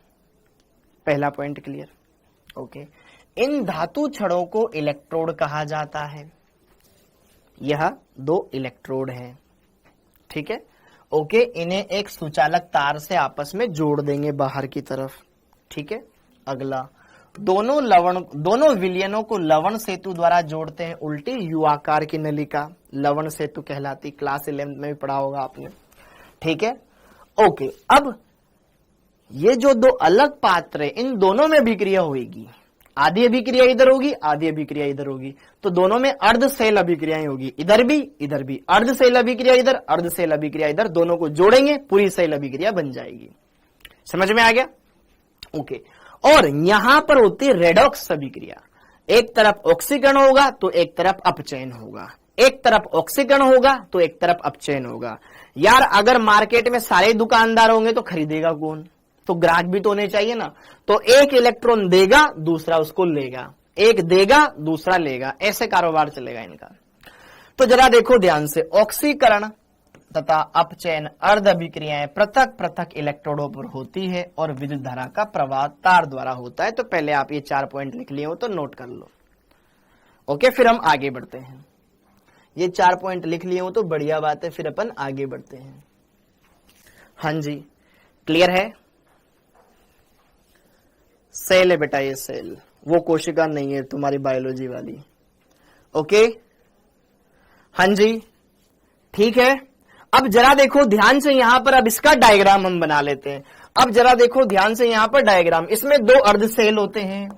पहला पॉइंट क्लियर, ओके। इन धातु छड़ों को इलेक्ट्रोड कहा जाता है। यह 2 इलेक्ट्रोड हैं, ठीक है, ओके। इन्हें एक सुचालक तार से आपस में जोड़ देंगे बाहर की तरफ, ठीक है। अगला, दोनों विलयनों को लवण सेतु द्वारा जोड़ते हैं, उल्टी यू आकार की नलिका लवण सेतु कहलाती, क्लास 11 में भी पढ़ा होगा आपने, ठीक है, ओके। अब ये जो 2 अलग पात्र है, इन दोनों में अभिक्रिया होगी, आधी अभिक्रिया इधर होगी, आधी अभिक्रिया इधर होगी। तो दोनों में अर्ध सेल अभिक्रियाएं होगी, इधर भी इधर भी, अर्ध सेल अभिक्रिया इधर, अर्ध सेल अभिक्रिया इधर, दोनों को जोड़ेंगे, पूरी सेल अभिक्रिया बन जाएगी। समझ में आ गया, ओके। और यहां पर होती है रेडॉक्स अभिक्रिया, एक तरफ ऑक्सीकरण होगा तो एक तरफ अपचयन होगा, एक तरफ ऑक्सीकरण होगा तो एक तरफ अपचयन होगा। यार अगर मार्केट में सारे दुकानदार होंगे तो खरीदेगा कौन, तो ग्राहक भी तो होने चाहिए ना। तो एक इलेक्ट्रॉन देगा, दूसरा उसको लेगा, एक देगा दूसरा लेगा, ऐसे कारोबार चलेगा इनका। तो जरा देखो ध्यान से, ऑक्सीकरण तथा अपचयन अर्ध अभिक्रियाएं पृथक पृथक इलेक्ट्रोडों पर होती है और विद्युत धारा का प्रवाह तार द्वारा होता है। तो पहले आप ये 4 पॉइंट लिख लिए हो तो नोट कर लो। ओके, फिर हम आगे बढ़ते हैं। ये 4 पॉइंट लिख लिए हो तो बढ़िया बात है, फिर अपन आगे बढ़ते हैं। हाँ जी, क्लियर है? सेल है बेटा, ये सेल, वो कोशिका नहीं है तुम्हारी बायोलॉजी वाली। ओके, हाँ जी, ठीक है। अब जरा देखो ध्यान से यहां पर, अब इसका डायग्राम हम बना लेते हैं। अब जरा देखो ध्यान से यहां पर डायग्राम, इसमें 2 अर्ध सेल होते हैं।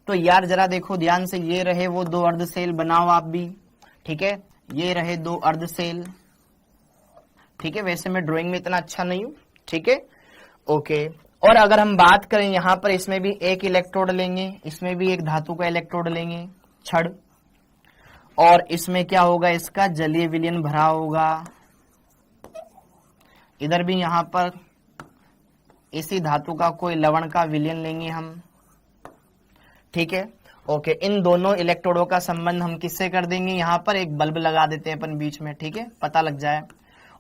तो यार जरा देखो ध्यान से, ये रहे वो 2 अर्ध सेल, बनाओ आप भी, ठीक है। ये रहे 2 अर्ध सेल, ठीक है। वैसे मैं ड्राइंग में इतना अच्छा नहीं हूं, ठीक है, ओके। और अगर हम बात करें यहां पर, इसमें भी एक इलेक्ट्रोड लेंगे, इसमें भी एक धातु का इलेक्ट्रोड लेंगे, छड़, और इसमें क्या होगा, इसका जलीय विलयन भरा होगा। इधर भी यहां पर इसी धातु का कोई लवण का विलयन लेंगे हम, ठीक है, ओके। इन दोनों इलेक्ट्रोडों का संबंध हम किससे कर देंगे, यहां पर एक बल्ब लगा देते हैं अपन बीच में, ठीक है, पता लग जाए।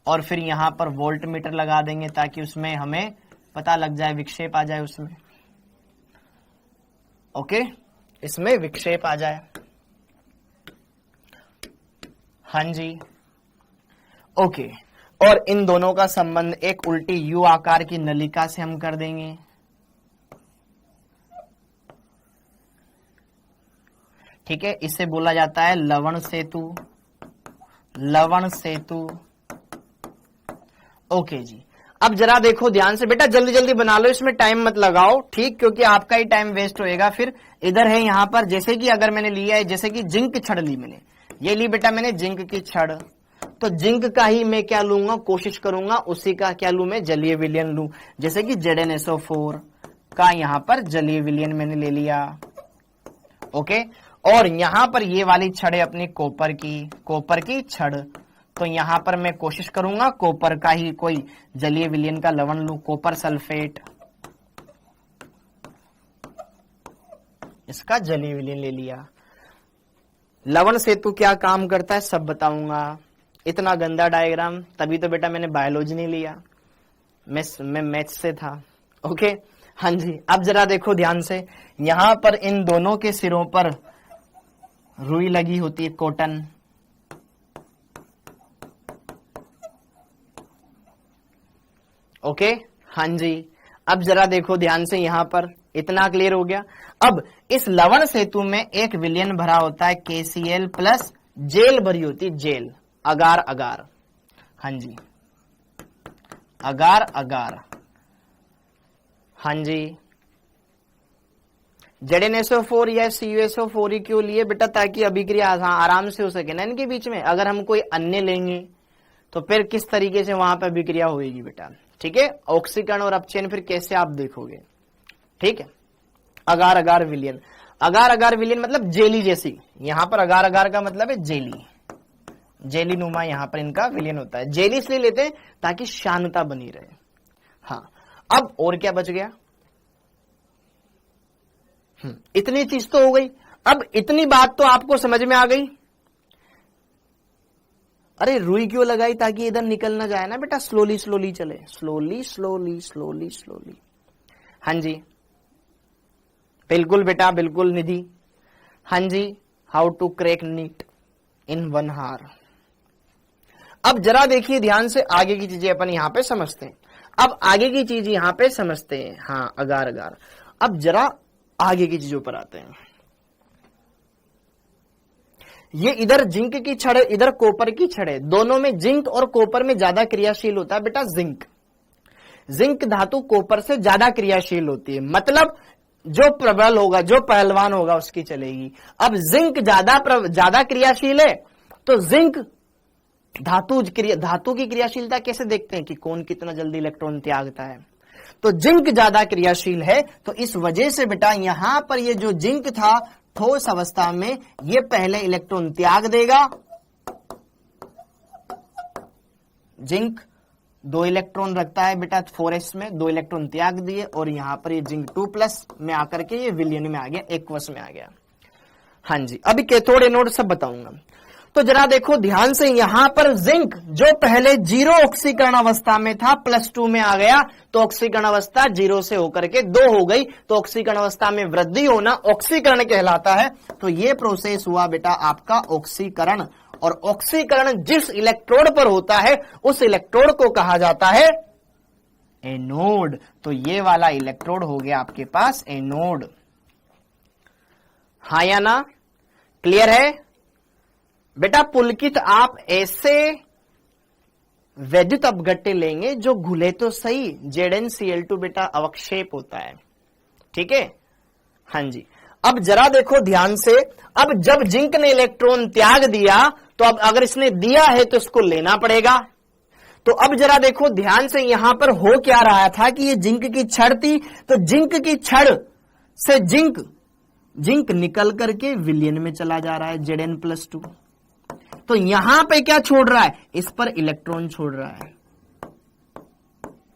और फिर यहां पर वोल्ट मीटर लगा देंगे ताकि उसमें हमें पता लग जाए, विक्षेप आ जाए उसमें, ओके, इसमें विक्षेप आ जाए। हाँ जी, ओके। और इन दोनों का संबंध एक उल्टी यू आकार की नलिका से हम कर देंगे, ठीक है। इसे बोला जाता है लवण सेतु, लवण सेतु, ओके जी। अब जरा देखो ध्यान से बेटा, जल्दी जल्दी बना लो, इसमें टाइम मत लगाओ, ठीक, क्योंकि आपका ही टाइम वेस्ट होएगा फिर। इधर है यहां पर, जैसे कि अगर मैंने लिया है, जैसे कि जिंक छड़ ली मैंने, ये ली बेटा मैंने जिंक की छड़, तो जिंक का ही मैं क्या लूंगा, कोशिश करूंगा उसी का क्या लूं मैं, जलीय विलयन लूं। जैसे कि ZnSO4 का यहां पर जलीय विलयन मैंने ले लिया, ओके। और यहां पर ये वाली छड़ है अपनी कॉपर की छड़, तो यहां पर मैं कोशिश करूंगा कॉपर का ही कोई जलीय विलयन का लवण लूं, कॉपर सल्फेट, इसका जलीय विलयन ले लिया। लवण सेतु क्या काम करता है सब बताऊंगा। इतना गंदा डायग्राम, तभी तो बेटा मैंने बायोलॉजी नहीं लिया, मैं मैथ्स से था, ओके। हाँ जी, अब जरा देखो ध्यान से, यहां पर इन दोनों के सिरों पर रुई लगी होती है, कॉटन, ओके, हाँ जी। अब जरा देखो ध्यान से, यहां पर इतना क्लियर हो गया। अब इस लवण सेतु में एक विलयन भरा होता है KCl प्लस जेल भरी होती है, जेल, अगार अगार, हाँ जी, अगार अगार, हाँ जी। ZnSO4 या CuSO4 ही क्यों लिए बेटा, ताकि अभिक्रिया आराम से हो सके ना इनके बीच में। अगर हम कोई अन्य लेंगे तो फिर किस तरीके से वहां पर अभिक्रिया होगी बेटा, ठीक है। ऑक्सीकरण और अपचयन फिर कैसे आप देखोगे, ठीक है। अगार अगार विलयन, अगार अगार विलयन मतलब जेली जैसी, यहां पर अगार अगार का मतलब है जेली, जेली नुमा यहां पर इनका विलयन होता है। जेली इसलिए लेते हैं ताकि शांतता बनी रहे। हाँ, अब और क्या बच गया, इतनी चीज तो हो गई। अब इतनी बात तो आपको समझ में आ गई। अरे रुई क्यों लगाई, ताकि इधर निकल ना जाए ना बेटा, स्लोली स्लोली चले, स्लोली स्लोली स्लोली स्लोली, हाँ जी, बिल्कुल बेटा, बिल्कुल निधि, हाँ जी। How to crack NEET in 1 hour। अब जरा देखिए ध्यान से, आगे की चीजें अपन यहां पे समझते हैं। अब आगे की चीज यहां पे समझते हैं, हाँ, अगार अगार। अब जरा आगे की चीजों पर आते हैं। ये इधर जिंक की छड़ है, इधर कॉपर की छड़ है, दोनों में जिंक और कॉपर में ज्यादा क्रियाशील होता है बेटा जिंक। जिंक धातु कॉपर से ज्यादा क्रियाशील होती है, मतलब जो प्रबल होगा, जो पहलवान होगा उसकी चलेगी। अब जिंक ज्यादा क्रियाशील है, तो जिंक धातु की क्रियाशीलता कैसे देखते हैं कि कौन कितना जल्दी इलेक्ट्रॉन त्यागता है, तो जिंक ज्यादा क्रियाशील है। तो इस वजह से बेटा यहां पर ये जो जिंक था ठोस अवस्था में, ये पहले इलेक्ट्रॉन त्याग देगा, जिंक 2 इलेक्ट्रॉन रखता है बेटा 4s में, 2 इलेक्ट्रॉन त्याग दिए और यहां पर ये जिंक 2+ में आकर के ये विलयन में आ गया, एक्वस में आ गया। हाँ जी, अभी कैथोड एनोड सब बताऊंगा। तो जरा देखो ध्यान से, यहां पर जिंक जो पहले 0 ऑक्सीकरण अवस्था में था +2 में आ गया, तो ऑक्सीकरण अवस्था 0 से होकर के 2 हो गई, तो ऑक्सीकरण अवस्था में वृद्धि होना ऑक्सीकरण कहलाता है। तो ये प्रोसेस हुआ बेटा आपका ऑक्सीकरण, और ऑक्सीकरण जिस इलेक्ट्रोड पर होता है उस इलेक्ट्रोड को कहा जाता है एनोड। तो ये वाला इलेक्ट्रोड हो गया आपके पास एनोड। हाँ या ना, क्लियर है बेटा? पुलकित आप ऐसे वैद्युत अपघट्य लेंगे जो घुले तो सही, ZnCl2 बेटा अवक्षेप होता है, ठीक है? हाँ जी, अब जरा देखो ध्यान से, अब जब जिंक ने इलेक्ट्रॉन त्याग दिया तो अब अगर इसने दिया है तो इसको लेना पड़ेगा। तो अब जरा देखो ध्यान से, यहां पर हो क्या रहा था कि ये जिंक की छड़ थी, तो जिंक की छड़ से जिंक निकल करके विलयन में चला जा रहा है Zn+2। तो यहां पे क्या छोड़ रहा है? इस पर इलेक्ट्रॉन छोड़ रहा है,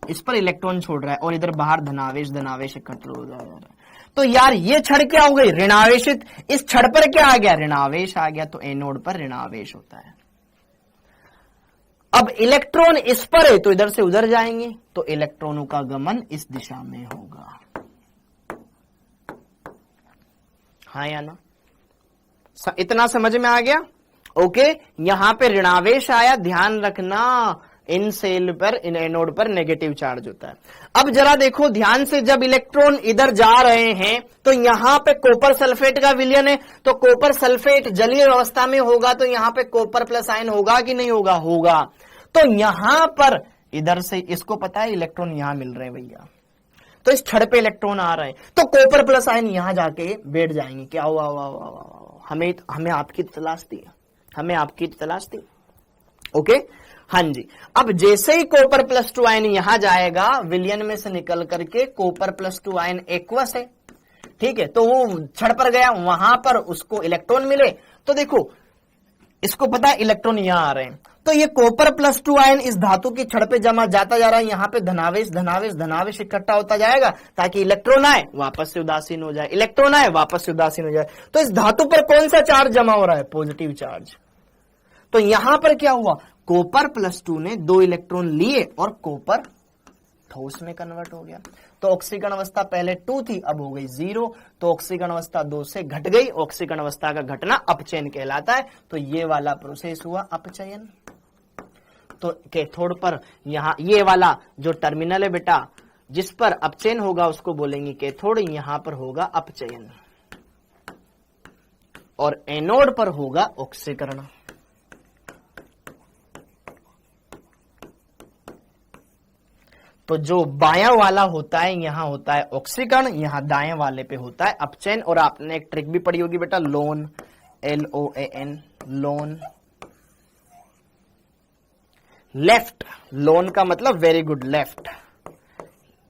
इस पर इलेक्ट्रॉन छोड़ रहा है, और इधर बाहर धनावेश इकट्ठा हो जा रहा है। तो यार ये छड़ क्या हो गई? ऋणावेशित। इस छड़ पर क्या आ गया? ऋणावेश आ गया, तो एनोड पर ऋणावेश होता है। अब इलेक्ट्रॉन इस पर है तो इधर से उधर जाएंगे, तो इलेक्ट्रॉनों का गमन इस दिशा में होगा। हाँ या ना? इतना समझ में आ गया? ओके, यहां पे ऋणावेश आया, ध्यान रखना इन सेल पर, इन एनोड पर नेगेटिव चार्ज होता है। अब जरा देखो ध्यान से, जब इलेक्ट्रॉन इधर जा रहे हैं तो यहां पे कॉपर सल्फेट का विलयन है, तो कॉपर सल्फेट जलीय अवस्था में होगा, तो यहां पे कॉपर प्लस आयन होगा कि नहीं होगा? होगा। तो यहां पर इधर से इसको पता है इलेक्ट्रॉन यहां मिल रहे हैं भैया, तो इस छड़ पे इलेक्ट्रॉन आ रहे हैं, तो कॉपर प्लस आयन यहां जाके बैठ जाएंगे। क्या हुआ? हमें आपकी तलाश थी, हमें आपकी तलाश थी। ओके, हाँ जी। अब जैसे ही कॉपर +2 आयन यहां जाएगा, विलयन में से निकल करके कॉपर +2 आयन एक्वस है, ठीक है? तो वो छड़ पर गया, वहां पर उसको इलेक्ट्रॉन मिले, तो देखो इसको पता है इलेक्ट्रॉन यहां आ रहे हैं, तो ये कॉपर +2 आयन इस धातु की छड़ पे जमा जाता जा रहा है, यहां पे धनावेश इकट्ठा होता जाएगा, ताकि इलेक्ट्रॉन आए वापस से उदासीन हो जाए, इलेक्ट्रॉन आए वापस से उदासीन हो जाए। तो इस धातु पर कौन सा चार्ज जमा हो रहा है? Positive charge. तो यहां पर क्या हुआ? कॉपर +2 ने 2 इलेक्ट्रॉन लिए और कॉपर ठोस में कन्वर्ट हो गया। तो ऑक्सीकरण अवस्था पहले 2 थी, अब हो गई 0, तो ऑक्सीकरण अवस्था 2 से घट गई। ऑक्सीकरण अवस्था का घटना अपचयन कहलाता है। तो ये वाला प्रोसेस हुआ अपचयन। तो कैथोड पर यहां ये वाला जो टर्मिनल है बेटा, जिस पर अपचयन होगा उसको बोलेंगे कैथोड, यहां पर होगा अपचयन, और एनोड पर होगा ऑक्सीकरण। तो जो बायां वाला होता है यहां होता है ऑक्सीकरण, यहां दाएं वाले पे होता है अपचयन। और आपने एक ट्रिक भी पढ़ी होगी बेटा, loan, LOAN, loan. Left, loan का मतलब very good, left.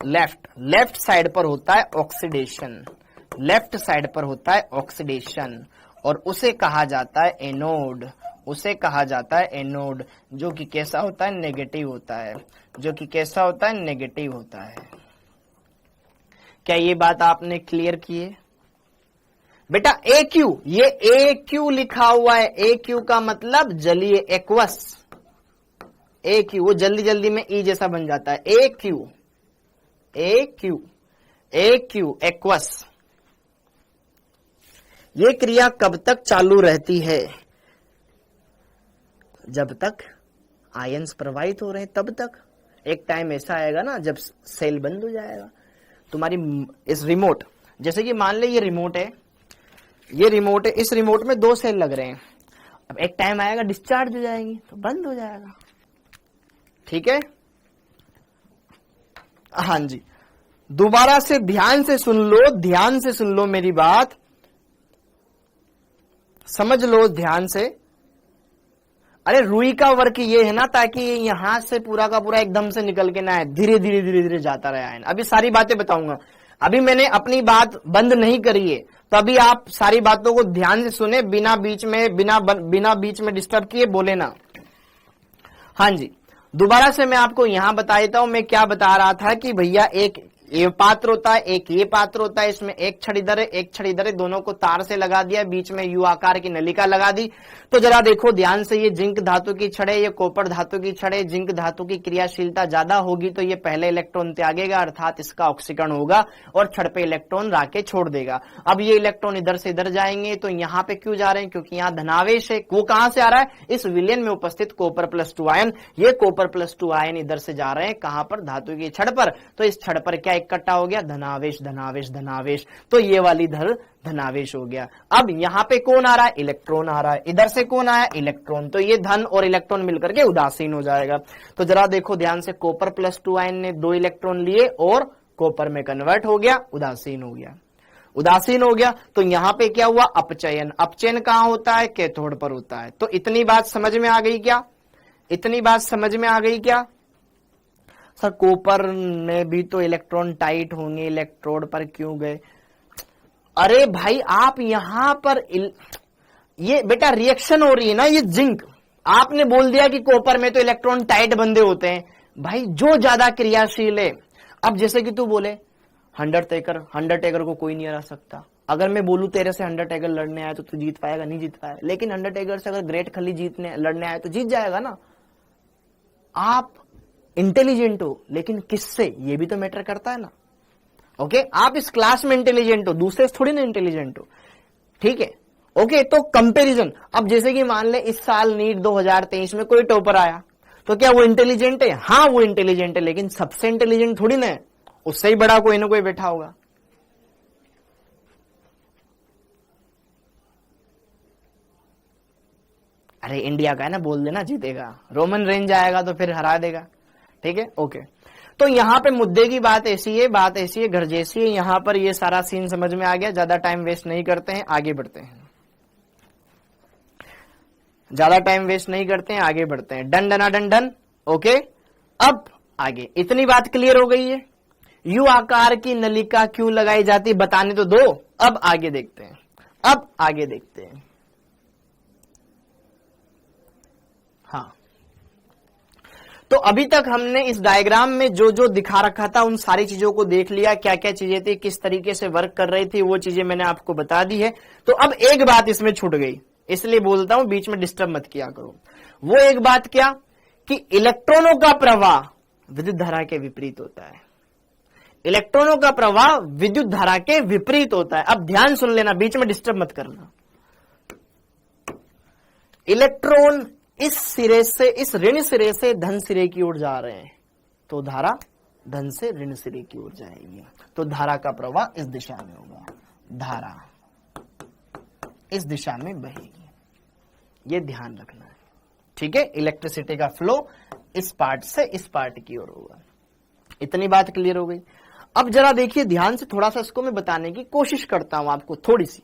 Left side पर होता है ऑक्सीडेशन, लेफ्ट साइड पर होता है ऑक्सीडेशन, और उसे कहा जाता है एनोड, उसे कहा जाता है एनोड, जो कि कैसा होता है? नेगेटिव होता है, जो कि कैसा होता है? नेगेटिव होता है। क्या ये बात आपने क्लियर की है बेटा? AQ, ये AQ लिखा हुआ है, AQ का मतलब जलीय एक्वस। AQ वो जल्दी जल्दी में E जैसा बन जाता है, AQ एक्वस। ये क्रिया कब तक चालू रहती है? जब तक आयंस प्रवाहित हो रहे हैं तब तक। एक टाइम ऐसा आएगा ना जब सेल बंद हो जाएगा। तुम्हारी इस रिमोट, जैसे कि मान ले ये रिमोट है, ये रिमोट है, इस रिमोट में 2 सेल लग रहे हैं। अब एक टाइम आएगा डिस्चार्ज हो जाएंगी तो बंद हो जाएगा, ठीक है? हाँ जी, दोबारा से ध्यान से सुन लो, ध्यान से सुन लो मेरी बात, समझ लो ध्यान से। अरे रुई का वर्क ये है ना, ताकि यहां से पूरा का पूरा एकदम से निकल के ना आए, धीरे धीरे जाता रहे आयन। अभी सारी बातें बताऊंगा, अभी मैंने अपनी बात बंद नहीं करी है, तो अभी आप सारी बातों को ध्यान से सुने, बिना बीच में डिस्टर्ब किए बोले ना। हाँ जी, दोबारा से मैं आपको यहां बता देता हूं, मैं क्या बता रहा था कि भैया एक ये पात्र होता है, एक ये पात्र होता है, इसमें एक छड़ इधर है, एक छड़ इधर है, दोनों को तार से लगा दिया, बीच में यू आकार की नलिका लगा दी। तो जरा देखो ध्यान से, ये जिंक धातु की छड़ है, ये कॉपर धातु की छड़ है। जिंक धातु की क्रियाशीलता ज्यादा होगी तो ये पहले इलेक्ट्रॉन त्यागेगा, अर्थात इसका ऑक्सीकरण होगा और छड़ पे इलेक्ट्रॉन राके छोड़ देगा। अब ये इलेक्ट्रॉन इधर से इधर जाएंगे, तो यहाँ पे क्यों जा रहे हैं? क्योंकि यहाँ धनावेश है। वो कहां से आ रहा है? इस विलयन में उपस्थित कॉपर प्लस 2 आयन। ये कॉपर प्लस 2 आयन इधर से जा रहे हैं, कहां पर? धातु की छड़ पर। तो इस छड़ पर क्या इकट्ठा हो गया? धनावेश, धनावेश, धनावेश। तो ये वाली धनावेश हो गया। अब यहां पे कौन आ रहा है? इलेक्ट्रॉन आ रहा है। इधर से कौन आया? इलेक्ट्रॉन। तो ये धन और इलेक्ट्रॉन मिलकर के उदासीन हो जाएगा। तो जरा देखो ध्यान से, कॉपर प्लस 2 आयन ने 2 इलेक्ट्रॉन लिए और कॉपर में कन्वर्ट हो गया, उदासीन हो गया, उदासीन हो गया। तो यहां पे क्या हुआ? अपचयन। अपचयन कहां होता है? कैथोड पर होता है। तो इतनी बात समझ में आ गई क्या? इतनी बात समझ में आ गई क्या? सर कॉपर में भी तो इलेक्ट्रॉन टाइट होंगे, इलेक्ट्रोड पर क्यों गए? अरे भाई आप यहां पर ये बेटा रिएक्शन हो रही है ना, ये जिंक। आपने बोल दिया कि कॉपर में तो इलेक्ट्रॉन टाइट बंधे होते हैं। भाई जो ज्यादा क्रियाशील है, अब जैसे कि तू बोले अंडरटेकर को कोई नहीं हरा सकता। अगर मैं बोलूं तेरे से अंडरटेकर लड़ने आया तो तू जीत पाएगा? नहीं जीत पाएगा। लेकिन अंडरटेकर से अगर ग्रेट खली लड़ने आया तो जीत जाएगा ना। आप इंटेलिजेंट हो, लेकिन किससे? ये भी तो मैटर करता है ना। ओके, आप इस क्लास में इंटेलिजेंट हो, दूसरे थोड़ी ना इंटेलिजेंट हो, ठीक है। ओके, तो कंपैरिजन, अब जैसे कि मान ले इस साल नीट 2023 में कोई टॉपर आया, तो क्या वो इंटेलिजेंट है? हाँ वो इंटेलिजेंट है, लेकिन सबसे इंटेलिजेंट थोड़ी ना है, उससे ही बड़ा कोई ना कोई बैठा होगा। अरे इंडिया का है ना, बोल देना जीतेगा। रोमन रेंज आएगा तो फिर हरा देगा, ठीक है। ओके, तो यहां पे मुद्दे की बात ऐसी है, बात ऐसी है, घर जैसी है। यहां पर ये सारा सीन समझ में आ गया। ज्यादा टाइम वेस्ट नहीं करते हैं, आगे बढ़ते हैं। ज्यादा टाइम वेस्ट नहीं करते हैं, आगे बढ़ते हैं। डन डना डन डन। ओके, अब आगे इतनी बात क्लियर हो गई है। यू आकार की नलिका क्यों लगाई जाती, बताने तो दो। अब आगे देखते हैं, अब आगे देखते हैं। हाँ, तो अभी तक हमने इस डायग्राम में जो जो दिखा रखा था उन सारी चीजों को देख लिया, क्या क्या चीजें थी, किस तरीके से वर्क कर रही थी, वो चीजें मैंने आपको बता दी है। तो अब एक बात इसमें छूट गई, इसलिए बोलता हूं बीच में डिस्टर्ब मत किया करो। वो एक बात क्या कि इलेक्ट्रॉनों का प्रवाह विद्युत धारा के विपरीत होता है। इलेक्ट्रॉनों का प्रवाह विद्युत धारा के विपरीत होता है। अब ध्यान सुन लेना, बीच में डिस्टर्ब मत करना। इलेक्ट्रॉन इस सिरे से, इस ऋण सिरे से धन सिरे की ओर जा रहे हैं, तो धारा धन से ऋण सिरे की ओर जाएगी। तो धारा का प्रवाह इस दिशा में होगा, धारा इस दिशा में बहेगी। ये ध्यान रखना है, ठीक है। इलेक्ट्रिसिटी का फ्लो इस पार्ट से इस पार्ट की ओर होगा। इतनी बात क्लियर हो गई। अब जरा देखिए ध्यान से, थोड़ा सा इसको मैं बताने की कोशिश करता हूं आपको, थोड़ी सी।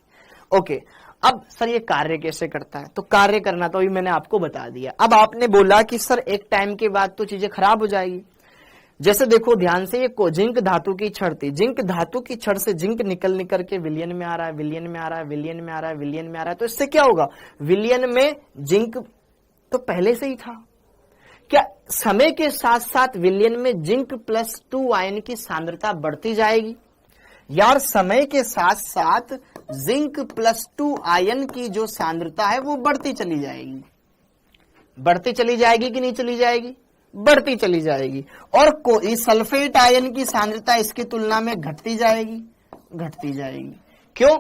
ओके, अब सर ये कार्य कैसे करता है? तो कार्य करना तो अभी मैंने आपको बता दिया। अब आपने बोला कि सर एक टाइम के बाद तो चीजें खराब हो जाएगी। जैसे देखो ध्यान से, ये जिंक धातु की छड़ थी, जिंक धातु की छड़ से जिंक निकल के विलयन में आ रहा है, विलयन में आ रहा है, विलयन में आ रहा है, विलयन में आ रहा है। तो इससे क्या होगा? विलयन में जिंक तो पहले से ही था। क्या समय के साथ साथ विलयन में जिंक +2 आयन की सांद्रता बढ़ती जाएगी? यार समय के साथ साथ जिंक +2 आयन की जो सांद्रता है वो बढ़ती चली जाएगी। बढ़ती चली जाएगी कि नहीं चली जाएगी? बढ़ती चली जाएगी। और कोई सल्फेट आयन की सांद्रता इसकी तुलना में घटती जाएगी, घटती जाएगी। क्यों?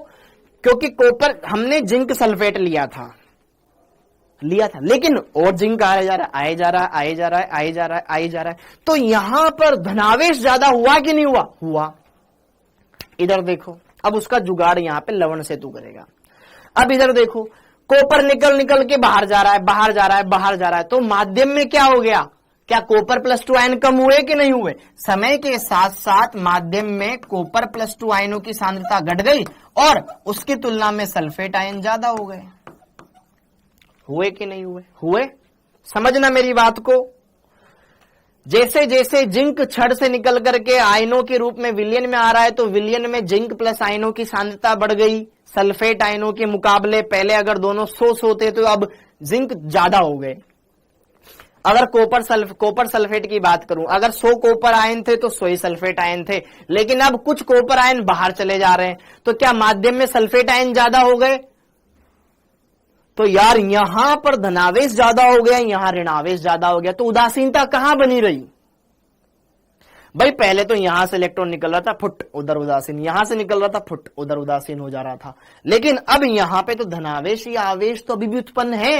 क्योंकि कॉपर, हमने जिंक सल्फेट लिया था, लेकिन और जिंक आए जा रहा है, आए जा रहा है, आए जा रहा है, आए जा रहा है, आए जा रहा है। तो यहां पर धनावेश ज्यादा हुआ कि नहीं हुआ? हुआ। इधर देखो, अब उसका जुगाड़ यहां पे लवण सेतु करेगा। अब इधर देखो, कॉपर निकल के बाहर जा रहा है, बाहर जा रहा है, बाहर जा रहा है। तो माध्यम में क्या हो गया? क्या कॉपर +2 आयन कम हुए कि नहीं हुए? समय के साथ साथ माध्यम में कॉपर +2 आयनों की सांद्रता घट गई और उसकी तुलना में सल्फेट आयन ज्यादा हो गए। हुए कि नहीं हुए? हुए। समझना मेरी बात को। जैसे जैसे जिंक छड़ से निकल करके आयनों के रूप में विलयन में आ रहा है, तो विलयन में जिंक प्लस आयनों की सांद्रता बढ़ गई सल्फेट आयनों के मुकाबले। पहले अगर दोनों 100 होते तो अब जिंक ज्यादा हो गए। अगर कॉपर सल्फेट की बात करूं, अगर 100 कॉपर आयन थे तो 100 ही सल्फेट आयन थे, लेकिन अब कुछ कॉपर आयन बाहर चले जा रहे हैं, तो क्या माध्यम में सल्फेट आयन ज्यादा हो गए? तो यार यहां पर धनावेश ज्यादा हो गया, यहां ऋणावेश ज्यादा हो गया, तो उदासीनता कहां बनी रही भाई? पहले तो यहां से इलेक्ट्रॉन निकल रहा था फुट उधर उदासीन, यहां से निकल रहा था फुट उधर उदासीन हो जा रहा था, लेकिन अब यहां पे तो धनावेश या आवेश तो अभी भी उत्पन्न है,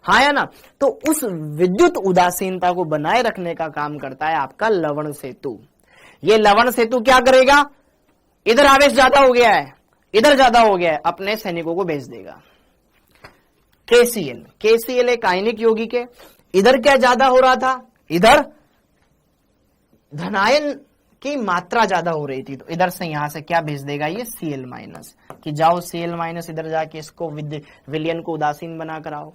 हाँ या ना? तो उस विद्युत उदासीनता को बनाए रखने का काम करता है आपका लवण सेतु। ये लवण सेतु क्या करेगा? इधर आवेश ज्यादा हो गया है, इधर ज्यादा हो गया है, अपने सैनिकों को भेज देगा। KCl एक आयनिक यौगिक है, इधर क्या ज्यादा हो रहा था? इधर धनायन की मात्रा ज्यादा हो रही थी, तो इधर से यहां से क्या भेज देगा ये Cl- कि जाओ Cl- इधर जाके इसको विलयन को उदासीन बना कर आओ,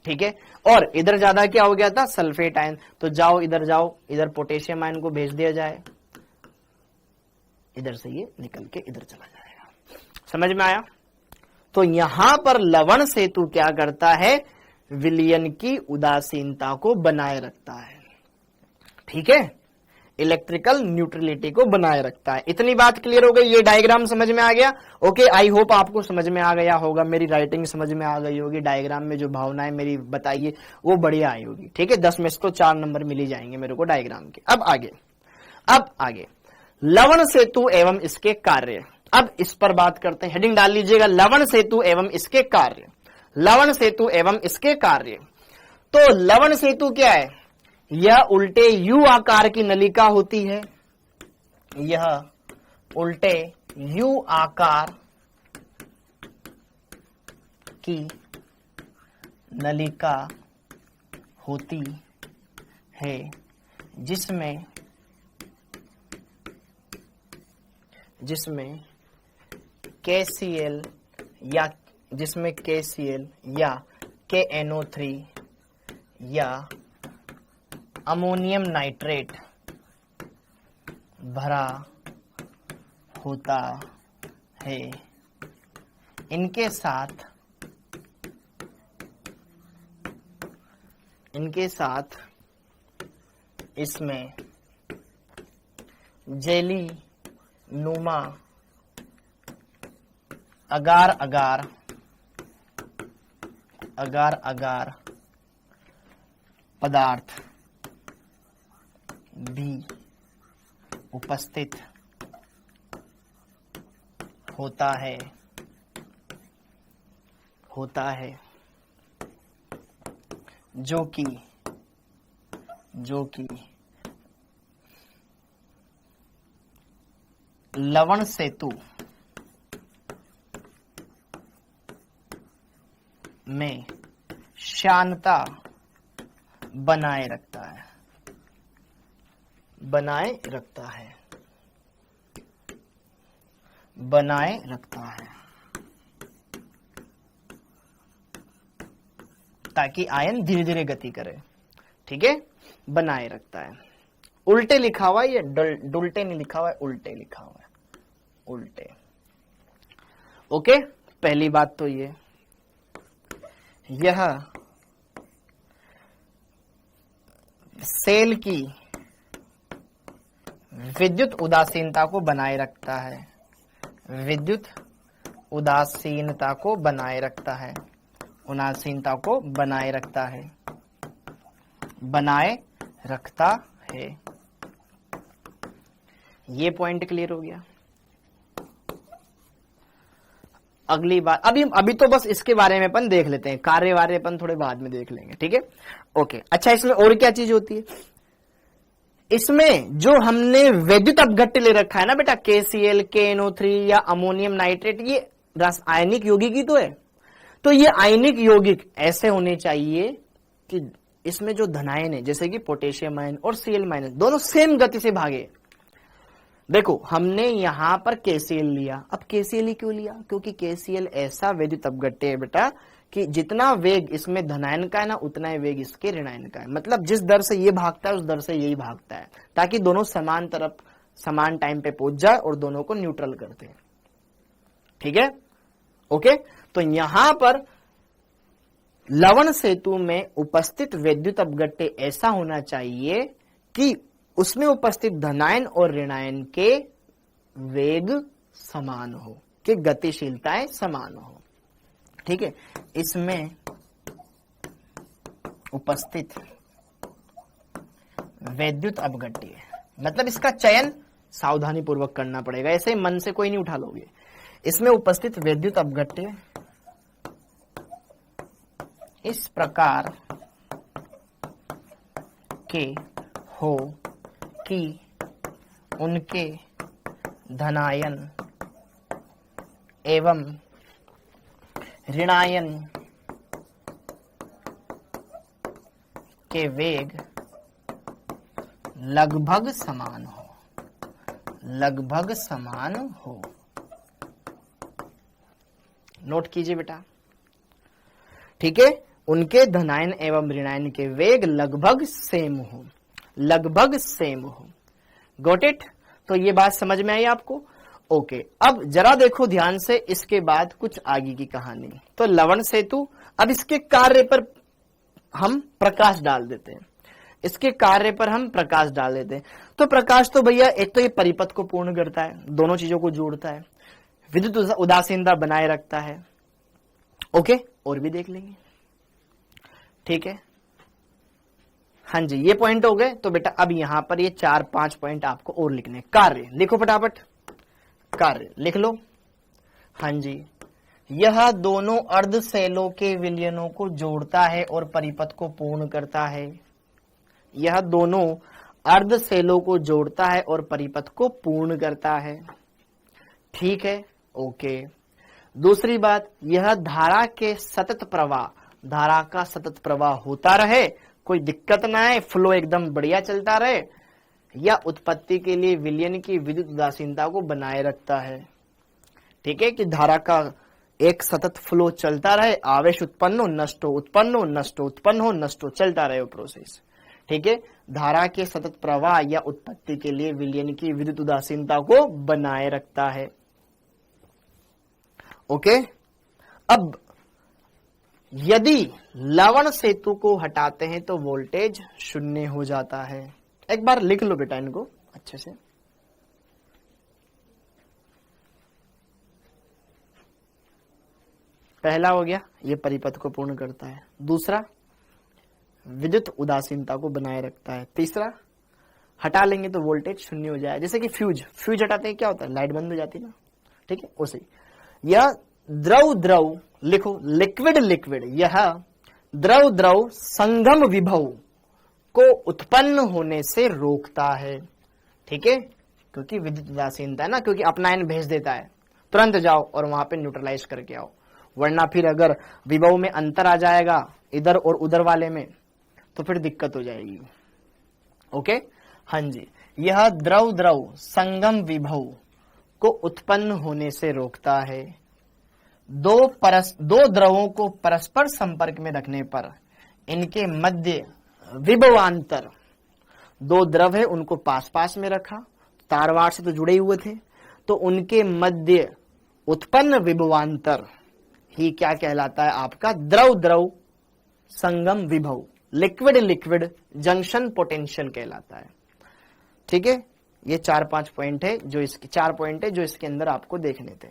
ठीक है। और इधर ज्यादा क्या हो गया था? सल्फेट आयन, तो जाओ, इधर पोटेशियम आयन को भेज दिया जाए, इधर से ये निकल के इधर चला जाएगा। समझ में आया? तो यहां पर लवण सेतु क्या करता है? विलयन की उदासीनता को बनाए रखता है, ठीक है, इलेक्ट्रिकल न्यूट्रलिटी को बनाए रखता है। इतनी बात क्लियर हो गई? ये डायग्राम समझ में आ गया? ओके, आई होप आपको समझ में आ गया होगा, मेरी राइटिंग समझ में आ गई होगी, डायग्राम में जो भावनाएं मेरी बताइए वो बढ़िया आई होगी, ठीक है। 10 में से तो 4 नंबर मिल ही जाएंगे मेरे को डायग्राम के। अब आगे लवण सेतु एवं इसके कार्य, अब इस पर बात करते हैं। हेडिंग डाल लीजिएगा, लवण सेतु एवं इसके कार्य। लवण सेतु एवं इसके कार्य। तो लवण सेतु क्या है? यह उल्टे यू आकार की नलिका होती है, यह उल्टे यू आकार की नलिका होती है, जिसमें KCl या KNO3 या अमोनियम नाइट्रेट भरा होता है। इनके साथ इसमें जेली नुमा अगार अगार पदार्थ भी उपस्थित होता है जो कि लवण सेतु में शांतता बनाए रखता है। ताकि आयन धीरे धीरे गति करे, ठीक है, बनाए रखता है। उल्टे लिखा हुआ है, ये डुलटे नहीं लिखा हुआ है, उल्टे लिखा हुआ है, उल्टे। ओके, पहली बात तो ये, यह सेल की विद्युत उदासीनता को बनाए रखता है, विद्युत उदासीनता को बनाए रखता है, बनाए रखता है। ये पॉइंट क्लियर हो गया। अगली बात, अभी तो बस इसके बारे में अपन देख लेते हैं, कार्य वार्य अपन थोड़े बाद में देख लेंगे, ठीक है। ओके, अच्छा, इसमें और क्या चीज होती है? इसमें जो हमने विद्युत अपघट्य ले रखा है ना बेटा, KCl, KNO3 या अमोनियम नाइट्रेट, ये रासायनिक यौगिक ही तो है। तो ये आयनिक यौगिक ऐसे होने चाहिए कि इसमें जो धनायन है, जैसे कि पोटेशियम आयन और Cl- दोनों सेम गति से भागे। देखो, हमने यहां पर KCl लिया, अब KCl ही क्यों लिया? क्योंकि KCl ऐसा विद्युत अपघट्य है बेटा कि जितना वेग इसमें धनायन का है ना, उतना ही वेग इसके ऋणायन का है। मतलब जिस दर से ये भागता है उस दर से यही भागता है, ताकि दोनों समान तरफ समान टाइम पे पहुंच जाए और दोनों को न्यूट्रल करते हैं, ठीक है। ओके, तो यहां पर लवण सेतु में उपस्थित विद्युत अपघट्य ऐसा होना चाहिए कि उसमें उपस्थित धनायन और ऋणायन के वेग समान हो, कि गतिशीलताएं समान हो। ठीक है, इसमें उपस्थित विद्युत अपघट्य, मतलब इसका चयन सावधानी पूर्वक करना पड़ेगा, ऐसे मन से कोई नहीं उठा लोगे। इसमें उपस्थित विद्युत अपघट्य इस प्रकार के हो कि उनके धनायन एवं ऋणायन के वेग लगभग समान हो, लगभग समान हो। नोट कीजिए बेटा, ठीक है, उनके धनायन एवं ऋणायन के वेग लगभग सेम हो, लगभग सेम हो। Got it? तो ये बात समझ में आई आपको? ओके, अब जरा देखो ध्यान से, इसके बाद कुछ आगे की कहानी। तो लवण सेतु, अब इसके कार्य पर हम प्रकाश डाल देते हैं, इसके कार्य पर हम प्रकाश डाल देते हैं। तो प्रकाश तो भैया एक तो ये परिपथ को पूर्ण करता है, दोनों चीजों को जोड़ता है, विद्युत उदासीनता बनाए रखता है। ओके, और भी देख लेंगे। ठीक है, हाँ जी, ये पॉइंट हो गए। तो बेटा अब यहां पर ये 4-5 पॉइंट आपको और लिखने। कार्य लिखो फटाफट, कार्य लिख लो। हाँ जी, यह दोनों अर्धशैलों के विलयनों को जोड़ता है और परिपथ को पूर्ण करता है। यह दोनों अर्धशैलों को जोड़ता है और परिपथ को पूर्ण करता है। ठीक है, ओके। दूसरी बात, यह धारा के सतत प्रवाह, धारा का सतत प्रवाह होता रहे, कोई दिक्कत ना है, फ्लो एकदम बढ़िया चलता रहे, या उत्पत्ति के लिए विलयन की विद्युत उदासीनता को बनाए रखता है। ठीक है, कि धारा का एक सतत फ्लो चलता रहे, आवेश उत्पन्न हो, नष्ट हो, उत्पन्न हो, नष्ट हो, उत्पन्न हो, नष्ट हो, चलता रहे वो प्रोसेस। ठीक है, धारा के सतत प्रवाह या उत्पत्ति के लिए विलयन की विद्युत उदासीनता को बनाए रखता है। ओके, अब यदि लवण सेतु को हटाते हैं तो वोल्टेज 0 हो जाता है। एक बार लिख लो बेटा इनको अच्छे से। पहला हो गया, ये परिपथ को पूर्ण करता है। दूसरा, विद्युत उदासीनता को बनाए रखता है। तीसरा, हटा लेंगे तो वोल्टेज 0 हो जाए। जैसे कि फ्यूज हटाते हैं क्या होता है, लाइट बंद हो जाती है ना। ठीक है, उसे यह द्रव लिखो, लिक्विड, यह द्रव संगम विभव को उत्पन्न होने से रोकता है। ठीक है, क्योंकि विद्युत उदासीनता है ना, क्योंकि अपना आयन भेज देता है, तुरंत जाओ और वहां पे न्यूट्रलाइज करके आओ, वरना फिर अगर विभव में अंतर आ जाएगा इधर और उधर वाले में तो फिर दिक्कत हो जाएगी। ओके, हाँ जी, यह द्रव संगम विभव को उत्पन्न होने से रोकता है। दो द्रवों को परस्पर संपर्क में रखने पर इनके मध्य विभवांतर, दो द्रव है उनको पास पास में रखा, तारवार से तो जुड़े हुए थे, तो उनके मध्य उत्पन्न विभवांतर ही क्या कहलाता है आपका, द्रव संगम विभव, लिक्विड जंक्शन पोटेंशियल कहलाता है। ठीक है, ये 4-5 पॉइंट है जो इसके 4 पॉइंट है जो इसके अंदर आपको देखने थे।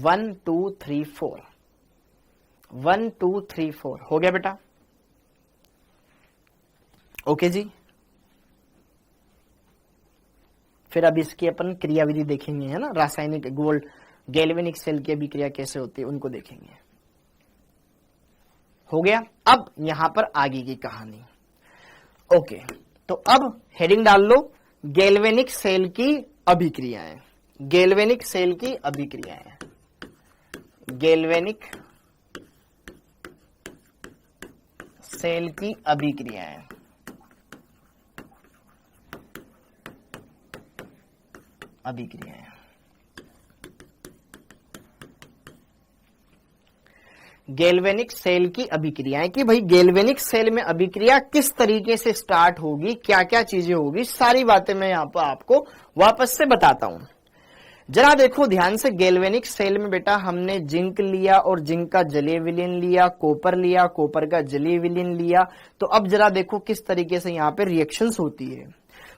1 2 3 4 1 2 3 4 हो गया बेटा। ओके जी, फिर अब इसकी अपन क्रियाविधि देखेंगे, है ना, रासायनिक गोल्ड गैल्वेनिक सेल की भी क्रिया कैसे होती है उनको देखेंगे। हो गया, अब यहां पर आगे की कहानी। ओके, तो अब हेडिंग डाल लो, गैल्वेनिक सेल की अभिक्रियाएं, गैल्वेनिक सेल की अभिक्रियाएं, गैल्वेनिक सेल की अभिक्रियाएं। अभिक्रियाएं, गैल्वेनिक सेल की अभिक्रियाएं, कि भाई गैल्वेनिक सेल में अभिक्रिया किस तरीके से स्टार्ट होगी, क्या क्या चीजें होगी, सारी बातें मैं यहां पर आपको वापस से बताता हूं। जरा देखो ध्यान से, गैल्वेनिक सेल में बेटा हमने जिंक लिया और जिंक का जलीय विलयन लिया, कॉपर का जलीय विलयन लिया। तो अब जरा देखो किस तरीके से यहाँ पे रिएक्शंस होती है।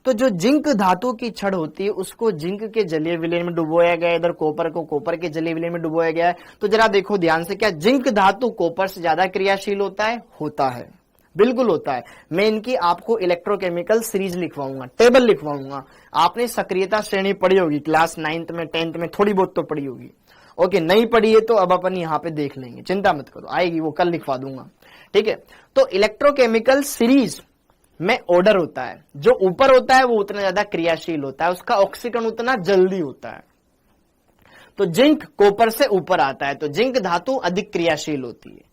तो जो जिंक धातु की छड़ होती है उसको जिंक के जलीय विलयन में डुबोया गया, इधर कॉपर को कॉपर के जलीय विलयन में डुबोया गया है। तो जरा देखो ध्यान से, क्या जिंक धातु कॉपर से ज्यादा क्रियाशील होता है? होता है, बिल्कुल होता है। मैं इनकी आपको इलेक्ट्रोकेमिकल सीरीज लिखवाऊंगा, टेबल लिखवाऊंगा। आपने सक्रियता श्रेणी पढ़ी होगी क्लास 9th में 10th में, थोड़ी बहुत तो पढ़ी होगी। ओके, नहीं पढ़ी है तो अब अपन यहाँ पे देख लेंगे, चिंता मत करो, आएगी वो, कल लिखवा दूंगा, ठीक है। तो इलेक्ट्रोकेमिकल सीरीज में ऑर्डर होता है, जो ऊपर होता है वो उतना ज्यादा क्रियाशील होता है, उसका ऑक्सीकरण उतना जल्दी होता है। तो जिंक कॉपर से ऊपर आता है, तो जिंक धातु अधिक क्रियाशील होती है।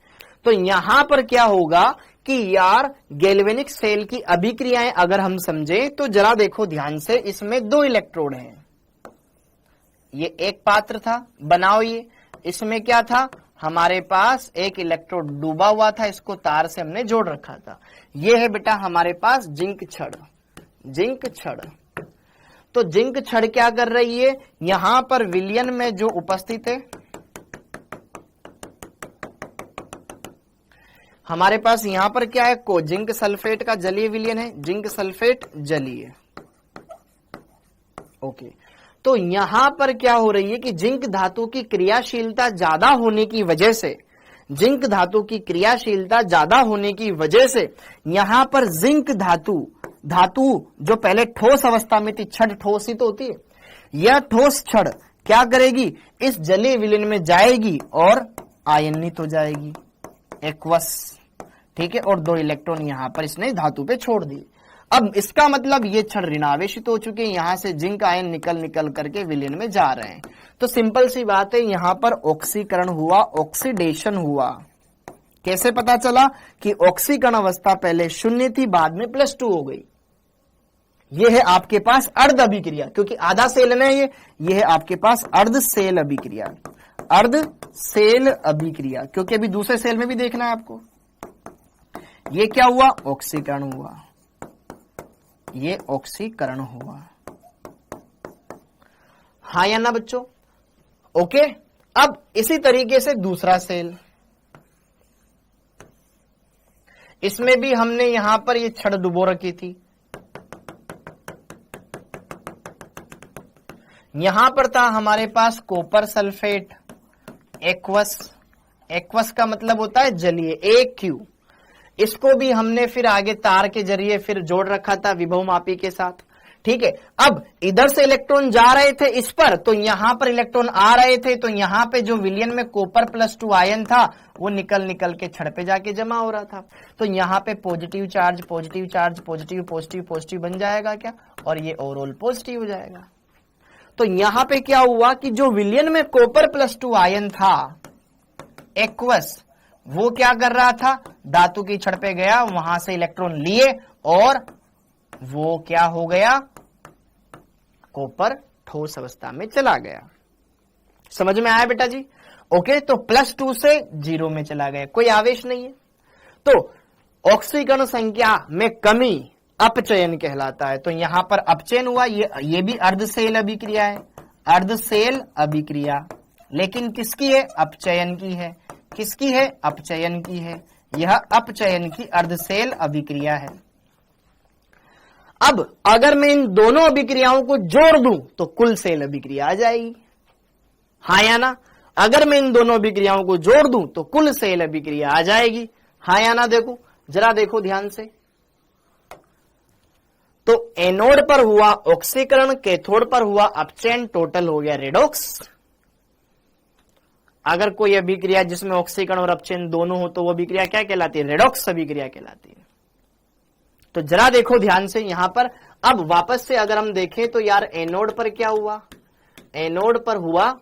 तो यहां पर क्या होगा कि यार गैल्वेनिक सेल की अभिक्रियाएं अगर हम समझे तो जरा देखो ध्यान से, इसमें 2 इलेक्ट्रोड हैं। ये एक पात्र था, बनाओ ये, इसमें क्या था, हमारे पास एक इलेक्ट्रोड डूबा हुआ था, इसको तार से हमने जोड़ रखा था। ये है बेटा हमारे पास जिंक छड़, जिंक छड़। तो जिंक छड़ क्या कर रही है, यहां पर विलयन में जो उपस्थित है, हमारे पास यहां पर क्या है, जिंक सल्फेट का जलीय विलयन है, जिंक सल्फेट जलीय। ओके, तो यहां पर क्या हो रही है कि जिंक धातु की क्रियाशीलता ज्यादा होने की वजह से, जिंक धातु की क्रियाशीलता ज्यादा होने की वजह से यहां पर जिंक धातु जो पहले ठोस अवस्था में थी, छड़ ठोस ही तो होती है, यह ठोस छड़ क्या करेगी, इस जलीय विलयन में जाएगी और आयनित हो जाएगी, एक्वस, ठीक है। और 2 इलेक्ट्रॉन यहां पर इसने धातु पे छोड़ दिए। अब इसका मतलब ये छड़ ऋणावेशित हो चुके हैं, यहां से जिंक आयन निकल करके विलयन में जा रहे हैं। तो सिंपल सी बात है, यहां पर ऑक्सीकरण हुआ, ऑक्सीडेशन हुआ। कैसे पता चला कि ऑक्सीकरण अवस्था पहले 0 थी, बाद में +2 हो गई। ये है आपके पास अर्ध अभिक्रिया, क्योंकि आधा सेल में ये है आपके पास अर्ध सेल अभिक्रिया, अर्ध सेल अभिक्रिया, क्योंकि अभी दूसरे सेल में भी देखना है आपको। ये क्या हुआ, ऑक्सीकरण हुआ, ये ऑक्सीकरण हुआ, हाँ या ना बच्चों? ओके, अब इसी तरीके से दूसरा सेल, इसमें भी हमने यहां पर ये छड़ डुबो रखी थी। यहां पर था हमारे पास कॉपर सल्फेट एक्वस, एक्वस का मतलब होता है जलीय, AQ। इसको भी हमने फिर आगे तार के जरिए फिर जोड़ रखा था विभव मापी के साथ, ठीक है। अब इधर से इलेक्ट्रॉन जा रहे थे इस पर, तो यहां पर इलेक्ट्रॉन आ रहे थे, तो यहां पे जो विलयन में कॉपर +2 आयन था वो निकल के छड़ पे जाके जमा हो रहा था। तो यहां पे positive charge positive charge positive positive positive बन जाएगा क्या, और ये ओवरऑल पॉजिटिव हो जाएगा। तो यहां पे क्या हुआ कि जो विलयन में कॉपर +2 आयन था एक्वस, वो क्या कर रहा था, धातु की छड़ पे गया, वहां से इलेक्ट्रॉन लिए और वो क्या हो गया, कॉपर ठोस अवस्था में चला गया। समझ में आया बेटा जी? ओके, तो +2 से 0 में चला गया, कोई आवेश नहीं है। तो ऑक्सीकरण संख्या में कमी अपचयन कहलाता है। तो यहां पर अपचयन हुआ, ये भी अर्धसेल अभिक्रिया है, अर्धसेल अभिक्रिया, लेकिन किसकी है, अपचयन की है। किसकी है, अपचयन की है। यह अपचयन की अर्धसेल अभिक्रिया है। अब अगर मैं इन दोनों अभिक्रियाओं को जोड़ दूं तो कुल सेल अभिक्रिया आ जाएगी, हाँ या ना? अगर मैं इन दोनों अभिक्रियाओं को जोड़ दूं तो कुल सेल अभिक्रिया आ जाएगी, हाँ या ना? देखो जरा देखो ध्यान से, तो एनोड पर हुआ ऑक्सीकरण, कैथोड पर हुआ अपचयन, टोटल हो गया रेडॉक्स। अगर कोई अभिक्रिया जिसमें ऑक्सीकरण और अपचयन दोनों हो तो वो अभिक्रिया क्या कहलाती है, रेडॉक्स अभिक्रिया कहलाती है। तो जरा देखो ध्यान से यहां पर, अब वापस से अगर हम देखें तो यार एनोड पर क्या हुआ, एनोड पर हुआ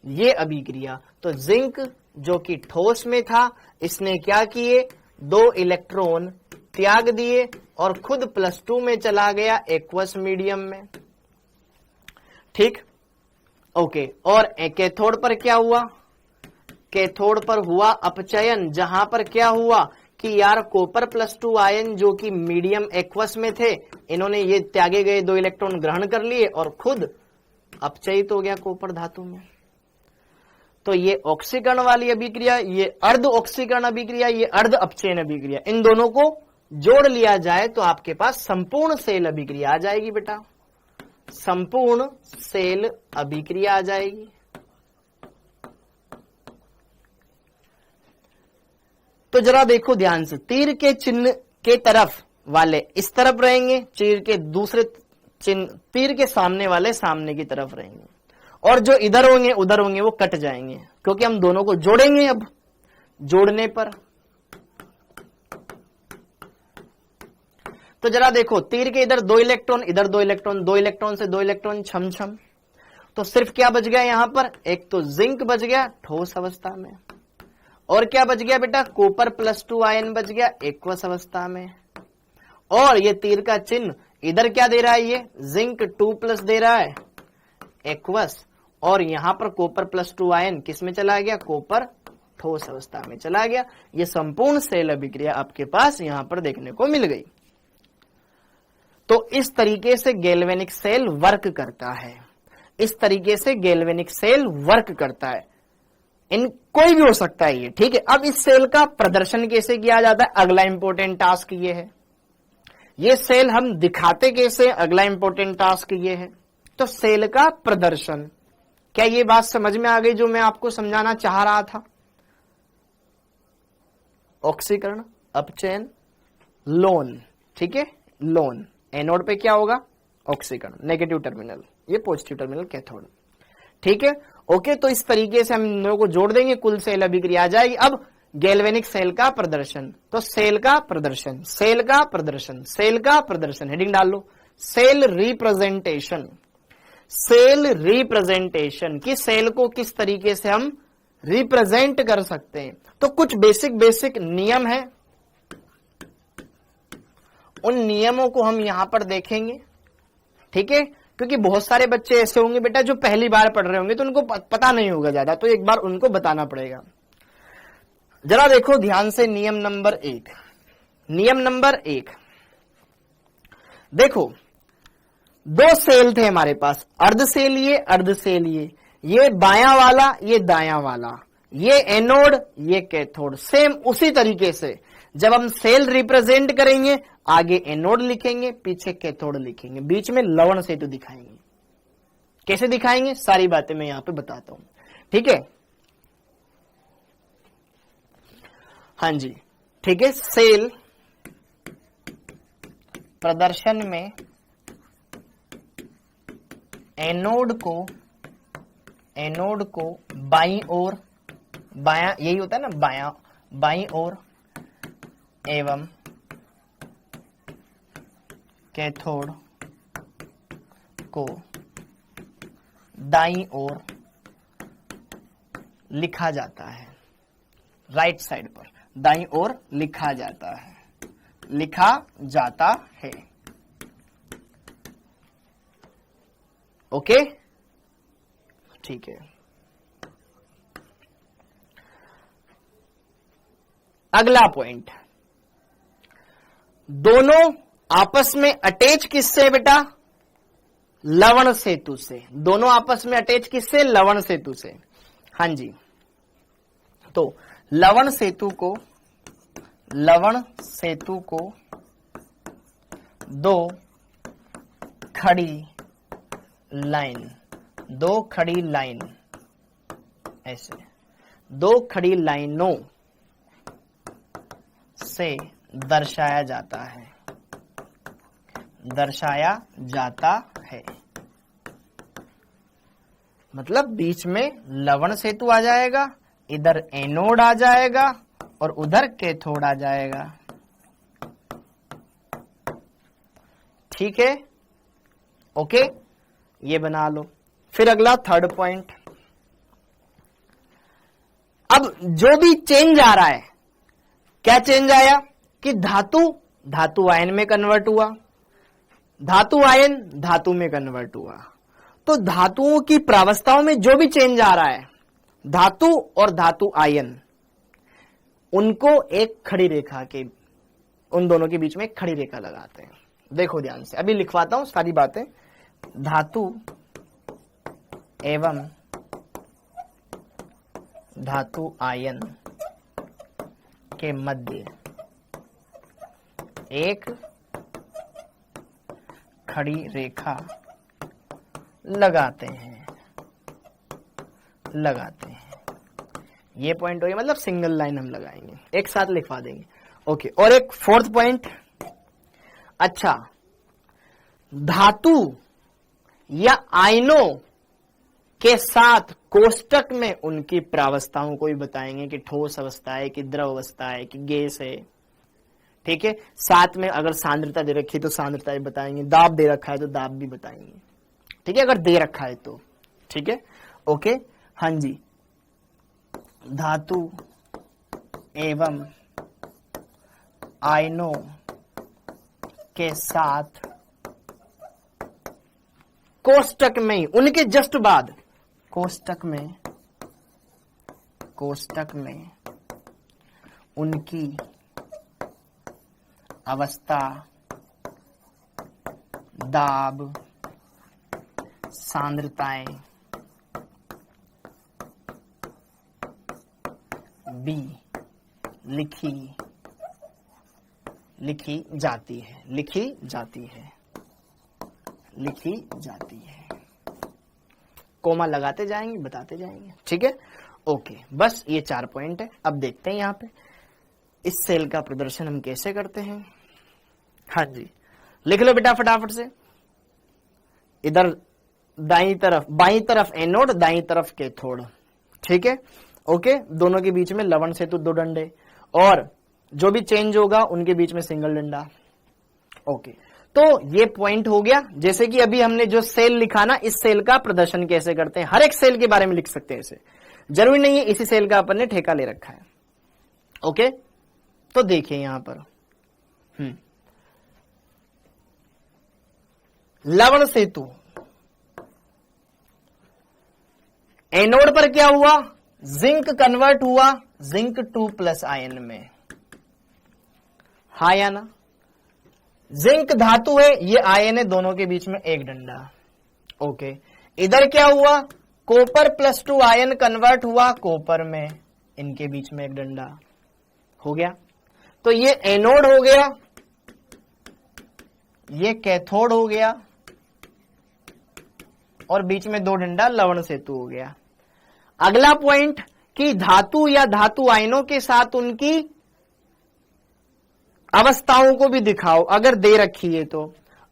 ये अभिक्रिया। तो जिंक जो कि ठोस में था, इसने क्या किए, 2 इलेक्ट्रॉन त्याग दिए और खुद +2 में चला गया एक्वस मीडियम में, ठीक, ओके। और कैथोड पर क्या हुआ, कैथोड पर हुआ अपचयन, जहां पर क्या हुआ कि यार कॉपर +2 आयन जो कि मीडियम एक्वस में थे, इन्होंने ये त्यागे गए 2 इलेक्ट्रॉन ग्रहण कर लिए और खुद अपचयित हो गया कॉपर धातु में। तो ये ऑक्सीकरण वाली अभिक्रिया, ये अर्ध ऑक्सीकरण अभिक्रिया, ये अर्ध अपचयन अभिक्रिया, इन दोनों को जोड़ लिया जाए तो आपके पास संपूर्ण सेल अभिक्रिया आ जाएगी बेटा, संपूर्ण सेल अभिक्रिया आ जाएगी। तो जरा देखो ध्यान से, तीर के चिन्ह के तरफ वाले इस तरफ रहेंगे, तीर के दूसरे चिन्ह, तीर के सामने वाले सामने की तरफ रहेंगे, और जो इधर होंगे उधर होंगे वो कट जाएंगे, क्योंकि हम दोनों को जोड़ेंगे। अब जोड़ने पर तो जरा देखो, तीर के इधर 2 इलेक्ट्रॉन, इधर 2 इलेक्ट्रॉन, 2 इलेक्ट्रॉन से 2 इलेक्ट्रॉन छम छम, तो सिर्फ क्या बच गया यहां पर, एक तो जिंक बच गया ठोस अवस्था में, और क्या बच गया बेटा, कॉपर +2 आयन बच गया एक्वस अवस्था में। और ये तीर का चिन्ह इधर क्या दे रहा है, ये जिंक 2+ दे रहा है एक्वस, और यहां पर कॉपर +2 आयन किस में चला गया, कॉपर ठोस अवस्था में चला गया। ये संपूर्ण सेल अभिक्रिया आपके पास यहां पर देखने को मिल गई। तो इस तरीके से गैल्वेनिक सेल वर्क करता है, इस तरीके से गैल्वेनिक सेल वर्क करता है। इन कोई भी हो सकता है ये, ठीक है। अब इस सेल का प्रदर्शन कैसे किया जाता है, अगला इंपॉर्टेंट टास्क ये है। ये सेल हम दिखाते कैसे, अगला इंपॉर्टेंट टास्क ये है। तो सेल का प्रदर्शन, क्या ये बात समझ में आ गई जो मैं आपको समझाना चाह रहा था। ऑक्सीकरण, अपचयन, लोन, ठीक है, लोन, एनोड पे क्या होगा, ऑक्सीकरण, नेगेटिव टर्मिनल, ये पॉजिटिव टर्मिनल कैथोड, ठीक है, ओके। तो इस तरीके से हम इन दोनों को जोड़ देंगे, कुल सेल अभिक्रिया आ जाएगी। अब गैल्वेनिक सेल का प्रदर्शन, तो सेल का प्रदर्शन, सेल का प्रदर्शन, सेल का प्रदर्शन, हेडिंग डाल लो, सेल रिप्रेजेंटेशन, सेल रिप्रेजेंटेशन, कि सेल को किस तरीके से हम रिप्रेजेंट कर सकते हैं। तो कुछ बेसिक नियम है, उन नियमों को हम यहां पर देखेंगे, ठीक है, क्योंकि बहुत सारे बच्चे ऐसे होंगे बेटा जो पहली बार पढ़ रहे होंगे, तो उनको पता नहीं होगा ज्यादा, तो एक बार उनको बताना पड़ेगा। जरा देखो ध्यान से, नियम नंबर 1, नियम नंबर 1 देखो, 2 सेल थे हमारे पास, अर्ध सेल ये बायां वाला, ये दायां वाला, ये एनोड, ये कैथोड। सेम उसी तरीके से जब हम सेल रिप्रेजेंट करेंगे, आगे एनोड लिखेंगे, पीछे कैथोड लिखेंगे, बीच में लवण सेतु दिखाएंगे। कैसे दिखाएंगे, सारी बातें मैं यहां पे बताता हूं, ठीक है। हाँ जी, ठीक है। सेल प्रदर्शन में एनोड को बाईं ओर, बायां यही होता है ना, बाईं ओर एवं कैथोड को दाईं ओर लिखा जाता है, राइट साइड पर दाईं ओर लिखा जाता है, ओके, ठीक है। अगला पॉइंट, दोनों आपस में अटैच किससे बेटा, लवण सेतु से। दोनों आपस में अटैच किससे, लवण सेतु से। हाँ जी, तो लवण सेतु को 2 खड़ी लाइन, ऐसे 2 खड़ी लाइनों से दर्शाया जाता है, मतलब बीच में लवण सेतु आ जाएगा, इधर एनोड आ जाएगा और उधर कैथोड आ जाएगा, ठीक है, ओके, ये बना लो। फिर अगला 3rd पॉइंट, अब जो भी चेंज आ रहा है, क्या चेंज आया कि धातु आयन में कन्वर्ट हुआ, धातु आयन धातु में कन्वर्ट हुआ। तो धातुओं की प्रावस्थाओं में जो भी चेंज आ रहा है, धातु और धातु आयन, उनको एक खड़ी रेखा के, उन दोनों के बीच में एक खड़ी रेखा लगाते हैं। देखो ध्यान से, अभी लिखवाता हूं सारी बातें। धातु एवं धातु आयन के मध्य एक खड़ी रेखा लगाते हैं। ये पॉइंट हो गया, मतलब सिंगल लाइन हम लगाएंगे, एक साथ लिखवा देंगे। ओके, और एक फोर्थ पॉइंट, अच्छा, धातु या आयनों के साथ कोष्टक में उनकी प्रावस्थाओं को भी बताएंगे कि ठोस अवस्था है कि द्रव अवस्था है कि गैस है। ठीक है, साथ में अगर सांद्रता दे रखी है तो सांद्रता भी बताएंगे, दाब दे रखा है तो दाब भी बताएंगे। ठीक है, अगर दे रखा है तो। ठीक है, ओके, हाँ जी, धातु एवं आयनों के साथ कोष्टक में, उनके जस्ट बाद कोष्टक में उनकी अवस्था, दाब, सांद्रताएं भी लिखी जाती है। कोमा लगाते जाएंगे, बताते जाएंगे। ठीक है, ओके, बस ये 4 पॉइंट है। अब देखते हैं यहाँ पे इस सेल का प्रदर्शन हम कैसे करते हैं। हाँ जी, लिख लो बेटा फटाफट से। इधर बाईं तरफ एनोड, दाईं तरफ कैथोड। ठीक है, ओके, दोनों के बीच में लवण सेतु 2 डंडे, और जो भी चेंज होगा उनके बीच में सिंगल डंडा। ओके, तो ये पॉइंट हो गया। जैसे कि अभी हमने जो सेल लिखा ना, इस सेल का प्रदर्शन कैसे करते हैं, हर एक सेल के बारे में लिख सकते हैं ऐसे, जरूरी नहीं है इसी सेल का अपन ने ठेका ले रखा है। ओके, तो देखिए यहां पर लवण सेतु, एनोड पर क्या हुआ, जिंक कन्वर्ट हुआ जिंक 2+ आयन में, हा या ना। जिंक धातु है, ये आयन है, दोनों के बीच में एक डंडा। ओके, इधर क्या हुआ, कॉपर +2 आयन कन्वर्ट हुआ कॉपर में, इनके बीच में एक डंडा हो गया। तो ये एनोड हो गया, ये कैथोड हो गया, और बीच में 2 डंडा लवण सेतु हो गया। अगला पॉइंट कि धातु या धातु आयनों के साथ उनकी अवस्थाओं को भी दिखाओ, अगर दे रखी है तो।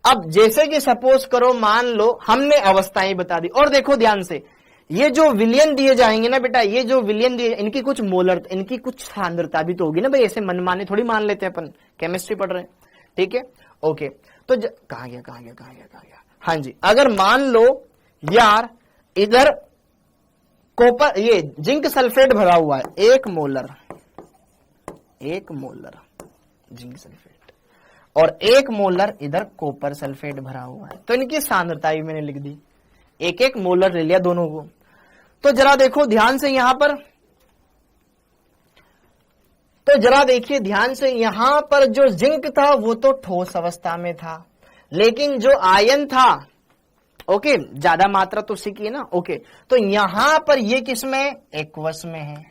अब जैसे कि सपोज करो, मान लो हमने अवस्थाएं बता दी, और देखो ध्यान से, ये जो विलयन दिए जाएंगे ना बेटा, ये जो विलयन दिए, इनकी कुछ मोलर, इनकी कुछ सांद्रता भी तो होगी ना भाई, ऐसे मनमाने थोड़ी मान लेते हैं अपन, केमिस्ट्री पढ़ रहे हैं। ठीक है, ओके, तो कहां गया, हाँ जी, अगर मान लो यार इधर कॉपर, ये जिंक सल्फेट भरा हुआ है, 1 मोलर जिंक सल्फेट, और 1 मोलर इधर कॉपर सल्फेट भरा हुआ है, तो इनकी सांद्रता भी मैंने लिख दी, 1 मोलर ले लिया दोनों को। तो जरा देखो ध्यान से यहां पर, तो जरा देखिए ध्यान से, यहां पर जो जिंक था वो तो ठोस अवस्था में था, लेकिन जो आयन था, ओके, ज्यादा मात्रा तो उसी की है ना। ओके, तो यहां पर ये किसमें, एक्वस में है,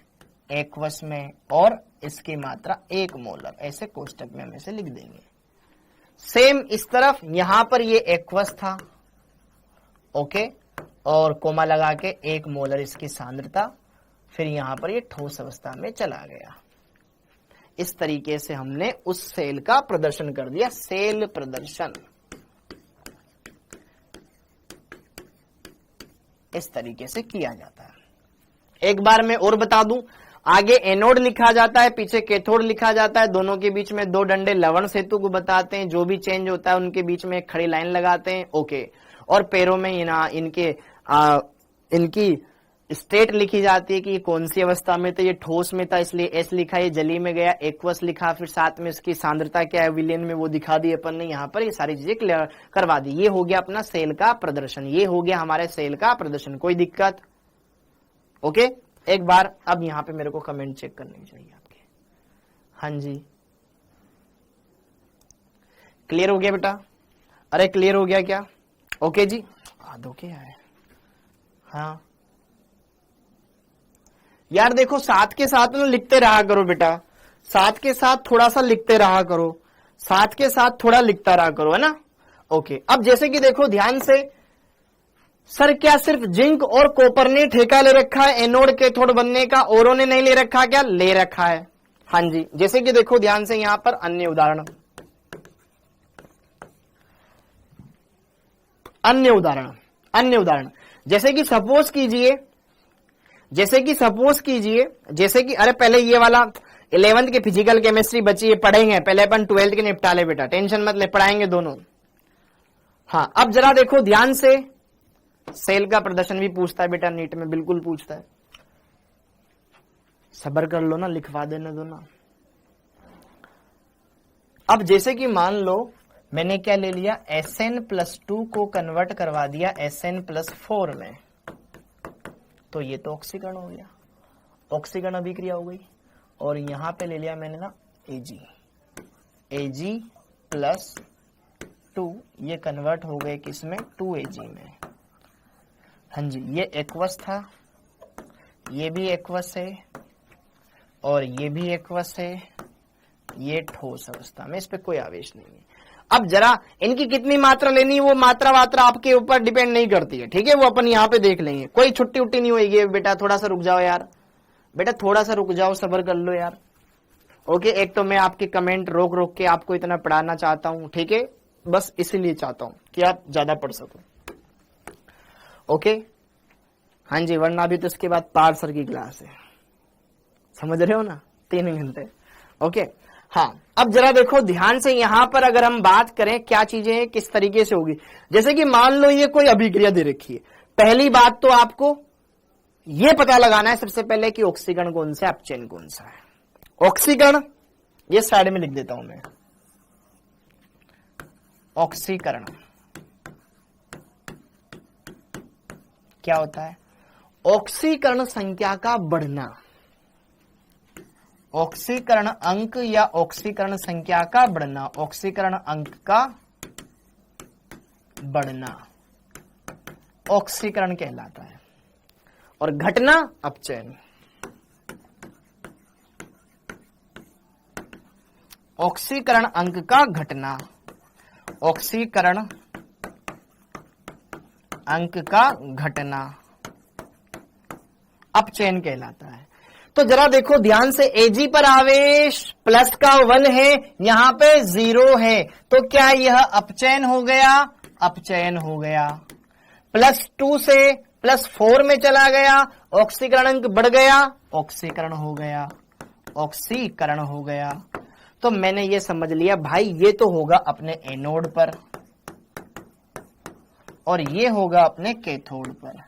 एक्वस में, और इसकी मात्रा 1 मोलर, ऐसे कोष्टक में हम इसे लिख देंगे। सेम इस तरफ, यहां पर ये एक्वस था, ओके, और कोमा लगा के 1 मोलर इसकी सांद्रता, फिर यहां पर ये ठोस अवस्था में चला गया। इस तरीके से हमने उस सेल का प्रदर्शन कर दिया। सेल प्रदर्शन इस तरीके से किया जाता है। एक बार मैं और बता दूं, आगे एनोड लिखा जाता है, पीछे कैथोड लिखा जाता है, दोनों के बीच में 2 डंडे लवण सेतु को बताते हैं, जो भी चेंज होता है उनके बीच में एक खड़ी लाइन लगाते हैं। ओके, और पैरों में इनकी स्टेट लिखी जाती है कि ये कौन सी अवस्था में था, ये ठोस में था इसलिए एस लिखा, ये जली में गया एक्वस लिखा, फिर साथ में इसकी सांद्रता क्या है विलियन में वो दिखा दी अपन ने, यहाँ पर ये सारी चीजें क्लियर करवा दी। ये हो गया अपना सेल का प्रदर्शन, ये हो गया हमारे सेल का प्रदर्शन। कोई दिक्कत? ओके, एक बार अब यहाँ पे मेरे को कमेंट चेक करनी चाहिए आपके। हाँ जी, क्लियर हो गया बेटा? अरे क्लियर हो गया क्या? ओके जी, दो क्या है? हाँ यार देखो, साथ के साथ ना लिखते रहा करो बेटा, साथ के साथ थोड़ा सा लिखते रहा करो, साथ के साथ थोड़ा लिखता रहा करो, है ना। ओके, अब जैसे कि देखो ध्यान से, सर क्या सिर्फ जिंक और कॉपर ने ठेका ले रखा है एनोड कैथोड बनने का, औरों ने नहीं ले रखा? क्या ले रखा है? हाँ जी, जैसे कि देखो ध्यान से यहां पर अन्य उदाहरण, अन्य उदाहरण जैसे कि सपोज कीजिए, जैसे कि अरे पहले ये वाला 11th की फिजिकल केमिस्ट्री बची है, पढ़ेंगे, पहले अपन 12th के निपटा ले बेटा, टेंशन मत ले, पढ़ाएंगे दोनों। हाँ, अब जरा देखो ध्यान से, सेल का प्रदर्शन भी पूछता है बेटा नीट में, बिल्कुल पूछता है, सब्र कर लो ना, लिखवा देने दो ना। अब जैसे कि मान लो मैंने क्या ले लिया, Sn+2 को कन्वर्ट करवा दिया Sn+4 में, तो ये तो ऑक्सीकरण हो गया, ऑक्सीकरण अभिक्रिया हो गई। और यहां पे ले लिया मैंने ना Ag+2, ये कन्वर्ट हो गए किसमें, 2Ag में। हाँ जी, ये एक्वस था, ये भी एक्वस है, और ये भी एक्वस है, ये ठोस अवस्था में, इस पे कोई आवेश नहीं है। अब जरा इनकी कितनी मात्रा लेनी, वो मात्रा आपके ऊपर डिपेंड नहीं करती है, ठीक है, वो अपन यहाँ पे देख लेंगे, कोई छुट्टी उट्टी नहीं होगी बेटा, थोड़ा सा रुक जाओ यार बेटा, थोड़ा सा रुक जाओ, सब्र कर लो यार। ओके, एक तो मैं आपके कमेंट रोक के आपको इतना पढ़ाना चाहता हूं, ठीक है, बस इसीलिए चाहता हूं कि आप ज्यादा पढ़ सको। ओके, हाँ जी, वरना अभी तो इसके बाद पार्सर की क्लास है, समझ रहे हो ना, 3 घंटे। ओके, हाँ, अब जरा देखो ध्यान से, यहां पर अगर हम बात करें क्या चीजें किस तरीके से होगी, जैसे कि मान लो ये कोई अभिक्रिया दे रखी है, पहली बात तो आपको ये पता लगाना है सबसे पहले कि ऑक्सीकरण कौन सा है, अपचयन कौन सा है। ऑक्सीकरण ये साइड में लिख देता हूं मैं, ऑक्सीकरण क्या होता है, ऑक्सीकरण संख्या का बढ़ना, ऑक्सीकरण अंक या ऑक्सीकरण संख्या का बढ़ना, ऑक्सीकरण अंक का बढ़ना ऑक्सीकरण कहलाता है, और घटना अपचयन। ऑक्सीकरण अंक का घटना, ऑक्सीकरण अंक का घटना अपचयन कहलाता है। तो जरा देखो ध्यान से, Ag पर आवेश प्लस का 1 है, यहां पे 0 है, तो क्या यह अपचयन हो गया, अपचयन हो गया। +2 से +4 में चला गया, ऑक्सीकरण अंक बढ़ गया, ऑक्सीकरण हो गया, ऑक्सीकरण हो गया। तो मैंने ये समझ लिया भाई, ये तो होगा अपने एनोड पर और ये होगा अपने कैथोड पर।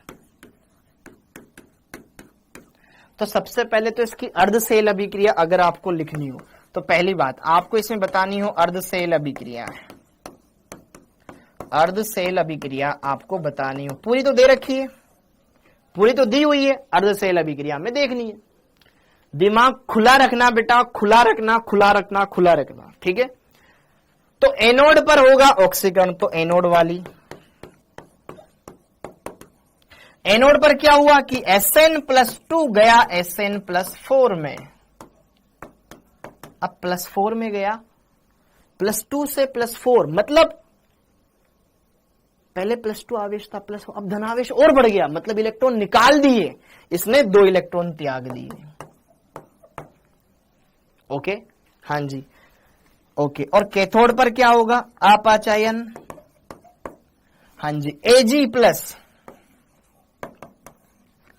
तो सबसे पहले तो इसकी अर्धसेल अभिक्रिया अगर आपको लिखनी हो तो पहली बात आपको इसमें बतानी हो अर्धसेल अभिक्रिया, अर्धसेल अभिक्रिया आपको बतानी हो। पूरी तो दे रखी है, पूरी तो दी हुई है, अर्धसेल अभिक्रिया में देखनी है। दिमाग खुला रखना बेटा, खुला रखना, खुला रखना, खुला रखना, ठीक है। तो एनोड पर होगा ऑक्सीकरण, तो एनोड वाली, एनोड पर क्या हुआ कि Sn+2 गया Sn+4 में, अब +4 में गया, +2 से +4 मतलब पहले +2 आवेश था, +4 अब धनावेश और बढ़ गया, मतलब इलेक्ट्रॉन निकाल दिए, इसने 2 इलेक्ट्रॉन त्याग दिए। ओके, हाँ जी, ओके। और कैथोड पर क्या होगा, अपचयन, हाँ जी, Ag+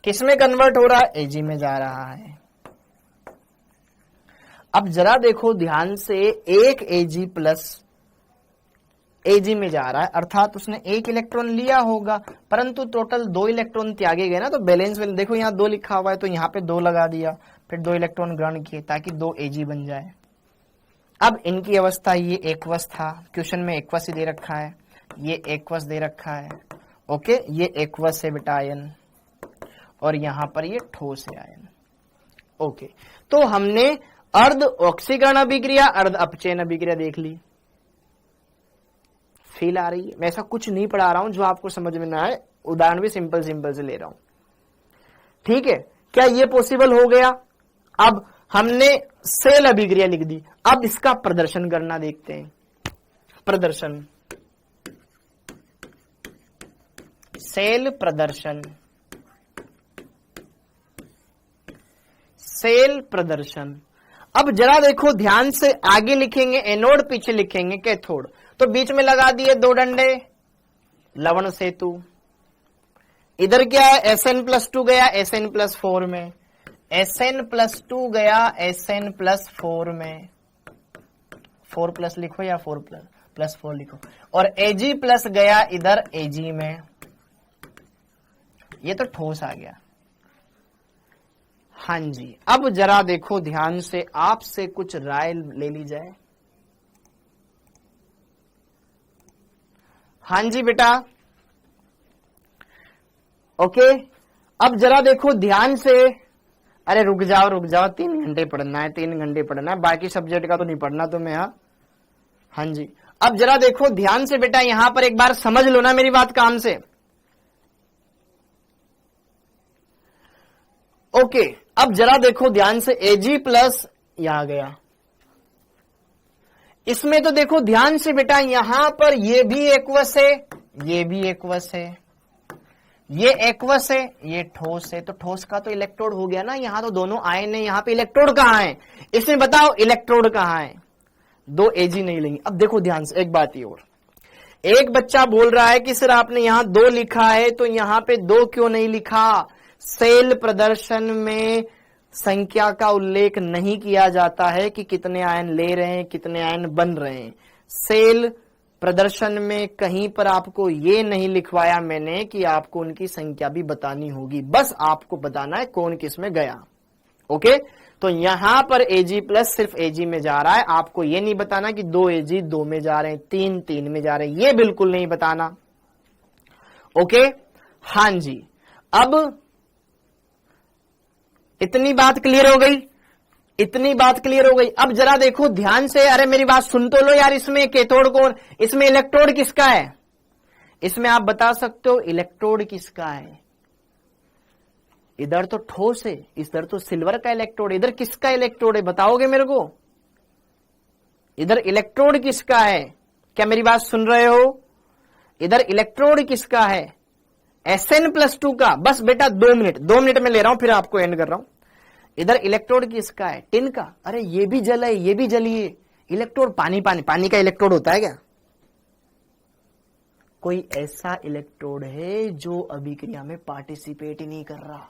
किसमें कन्वर्ट हो रहा है, Ag में जा रहा है। अब जरा देखो ध्यान से, एक Ag+ Ag में जा रहा है, अर्थात उसने 1 इलेक्ट्रॉन लिया होगा, परंतु टोटल 2 इलेक्ट्रॉन त्यागे गए ना, तो बैलेंस में देखो यहाँ 2 लिखा हुआ है, तो यहाँ पे 2 लगा दिया, फिर 2 इलेक्ट्रॉन ग्रहण किए ताकि 2 Ag बन जाए। अब इनकी अवस्था, ये एक्वस था, क्वेश्चन में एक्वस ही दे रखा है, ये एक्वस दे रखा है, ओके, ये एक्वस है बेटा आयन, और यहां पर ये ठोस है आयन। ओके, तो हमने अर्ध ऑक्सीकरण अभिक्रिया, अर्ध अपचयन अभिक्रिया देख ली। फील आ रही है, मैं ऐसा कुछ नहीं पढ़ा रहा हूं जो आपको समझ में ना आए, उदाहरण भी सिंपल सिंपल से ले रहा हूं, ठीक है। क्या ये पॉसिबल हो गया? अब हमने सेल अभिक्रिया लिख दी, अब इसका प्रदर्शन करना देखते हैं। प्रदर्शन, सेल प्रदर्शन, सेल प्रदर्शन। अब जरा देखो ध्यान से, आगे लिखेंगे एनोड, पीछे लिखेंगे कैथोड, तो बीच में लगा दिए 2 डंडे, लवण सेतु। इधर क्या है, Sn+2 गया Sn+4 में, Sn+2 गया Sn+4 में, 4+ लिखो या 4+4 लिखो, और Ag+ गया इधर Ag में। ये तो ठोस आ गया। हाँ जी, अब जरा देखो ध्यान से, आपसे कुछ राय ले ली जाए। हाँ जी बेटा, ओके। अब जरा देखो ध्यान से, अरे रुक जाओ 3 घंटे पढ़ना है, 3 घंटे पढ़ना है, बाकी सब्जेक्ट का तो नहीं पढ़ना तुम्हें। हाँ जी, अब जरा देखो ध्यान से बेटा, यहां पर एक बार समझ लो ना मेरी बात काम से। ओके, अब जरा देखो ध्यान से, Ag+ यहां गया, इसमें तो देखो ध्यान से बेटा, यहां पर ये भी एक्वस है, ये भी एक्वस है, ये एक्वस है, ये ठोस है, तो ठोस का तो इलेक्ट्रोड हो गया ना, यहां तो दोनों आयन है, यहां पे इलेक्ट्रोड कहां है? इसमें बताओ इलेक्ट्रोड कहां है? 2 Ag नहीं लेंगे। अब देखो ध्यान से एक बात, ये और एक बच्चा बोल रहा है कि सर आपने यहां 2 लिखा है, तो यहां पे 2 क्यों नहीं लिखा? सेल प्रदर्शन में संख्या का उल्लेख नहीं किया जाता है कि कितने आयन ले रहे हैं, कितने आयन बन रहे हैं। सेल प्रदर्शन में कहीं पर आपको ये नहीं लिखवाया मैंने कि आपको उनकी संख्या भी बतानी होगी, बस आपको बताना है कौन किस में गया। ओके, तो यहां पर Ag+ सिर्फ Ag में जा रहा है, आपको ये नहीं बताना कि 2 Ag 2 में जा रहे हैं, 3 3 में जा रहे हैं, ये बिल्कुल नहीं बताना। ओके, हाँ जी, अब इतनी बात क्लियर हो गई, इतनी बात क्लियर हो गई। अब जरा देखो ध्यान से, अरे मेरी बात सुन तो लो यार, इसमें कैथोड कौन, इसमें इलेक्ट्रोड किसका है? इसमें आप बता सकते हो इलेक्ट्रोड किसका है? इधर तो ठोस है, इधर तो सिल्वर का इलेक्ट्रोड, इधर किसका इलेक्ट्रोड है बताओगे मेरे को? इधर इलेक्ट्रोड किसका है? क्या मेरी बात सुन रहे हो? इधर इलेक्ट्रोड किसका है? Sn+2 का। बस बेटा 2 मिनट में ले रहा हूं, फिर आपको एंड कर रहा हूं। इधर इलेक्ट्रोड किसका है? टिन का। अरे ये भी जल है, ये भी जलीय इलेक्ट्रोड। पानी का इलेक्ट्रोड होता है क्या? कोई ऐसा इलेक्ट्रोड है जो अभिक्रिया में पार्टिसिपेट ही नहीं कर रहा,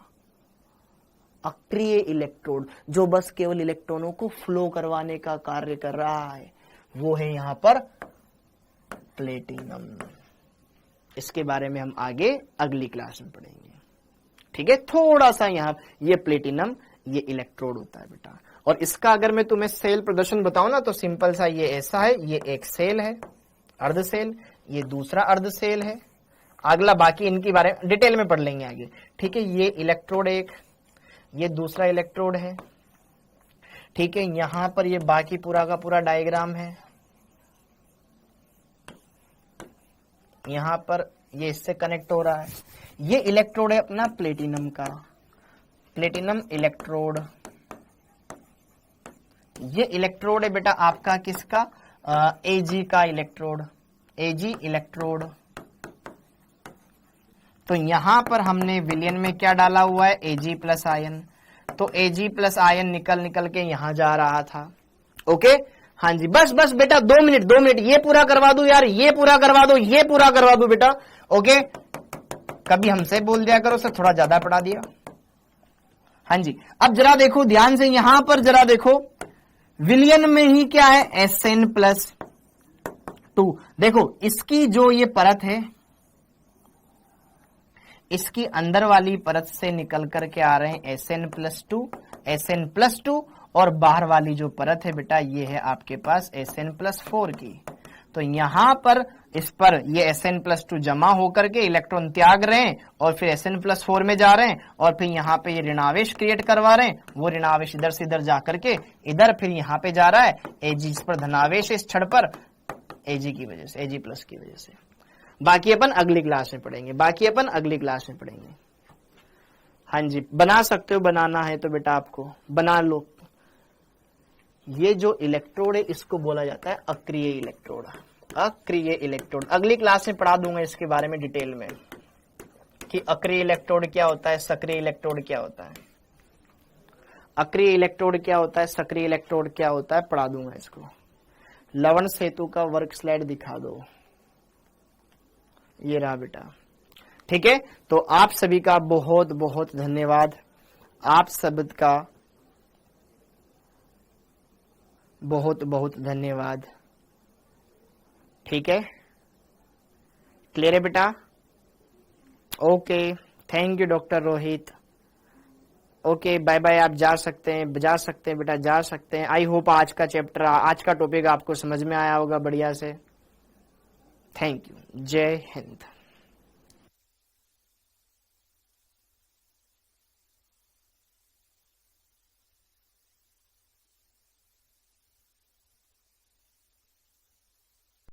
अक्रिय इलेक्ट्रोड, जो बस केवल इलेक्ट्रॉनों को फ्लो करवाने का कार्य कर रहा है, वो है यहां पर प्लेटिनम। इसके बारे में हम आगे अगली क्लास में पढ़ेंगे, ठीक है। थोड़ा सा यहां ये प्लेटिनम, ये इलेक्ट्रोड होता है बेटा। और इसका अगर मैं तुम्हें सेल प्रदर्शन बताऊं ना, तो सिंपल सा ये ऐसा है, ये एक सेल है, अर्ध सेल, ये दूसरा अर्ध सेल है। अगला बाकी इनकी बारे में डिटेल में पढ़ लेंगे आगे, ठीक है। ये इलेक्ट्रोड एक, ये दूसरा इलेक्ट्रोड है, ठीक है। यहां पर ये बाकी पूरा का पूरा डायग्राम है, यहां पर ये इससे कनेक्ट हो रहा है। ये इलेक्ट्रोड है अपना प्लेटिनम का, प्लेटिनम इलेक्ट्रोड। ये इलेक्ट्रोड है बेटा आपका किसका? Ag का इलेक्ट्रोड, Ag इलेक्ट्रोड। तो यहां पर हमने विलयन में क्या डाला हुआ है? Ag+ ion. तो Ag+ आयन निकल के यहां जा रहा था। ओके, हाँ जी, बस बेटा 2 मिनट, ये पूरा करवा दो यार, ये पूरा करवा दो बेटा। ओके, कभी हमसे बोल दिया करो सर थोड़ा ज्यादा पढ़ा दिया। हाँ जी, अब जरा देखो ध्यान से, यहां पर जरा देखो विलयन में ही क्या है? Sn+2। देखो इसकी जो ये परत है, इसकी अंदर वाली परत से निकल करके आ रहे हैं Sn+2, और बाहर वाली जो परत है बेटा ये है आपके पास Sn+4 की। तो यहां पर इस पर ये Sn+2 जमा होकर के इलेक्ट्रॉन त्याग रहे हैं और फिर Sn+4 में जा रहे हैं, और फिर यहाँ पे ये ऋणावेश क्रिएट करवा रहे हैं। वो ऋणावेश इधर से इधर जा करके इधर फिर यहाँ पे जा रहा है Ag, इस पर धनावेश इस छड़ पर Ag की वजह से, Ag+ की वजह से। बाकी अपन अगली क्लास में पढ़ेंगे, बाकी अपन अगली क्लास में पढ़ेंगे। हाँ जी, बना सकते हो, बनाना है तो बेटा आपको बना लो। ये जो इलेक्ट्रोड है इसको बोला जाता है अक्रिय इलेक्ट्रोड, अक्रिय इलेक्ट्रोड। अगली क्लास में पढ़ा दूंगा इसके बारे में डिटेल में कि अक्रिय इलेक्ट्रोड क्या होता है, सक्रिय इलेक्ट्रोड क्या होता है, अक्रिय इलेक्ट्रोड क्या होता है, सक्रिय इलेक्ट्रोड क्या होता है, पढ़ा दूंगा इसको। लवण सेतु का वर्क स्लाइड दिखा दो, ये रहा बेटा। ठीक है, तो आप सभी का बहुत बहुत धन्यवाद, आप सबका बहुत बहुत धन्यवाद। ठीक है, क्लियर है बेटा? Okay, thank you doctor Rohit. Okay, bye bye. आप जा सकते हैं, जा सकते हैं बेटा, जा सकते हैं। आई होप आज का चैप्टर, आज का टॉपिक आपको समझ में आया होगा बढ़िया से। थैंक यू, जय हिंद।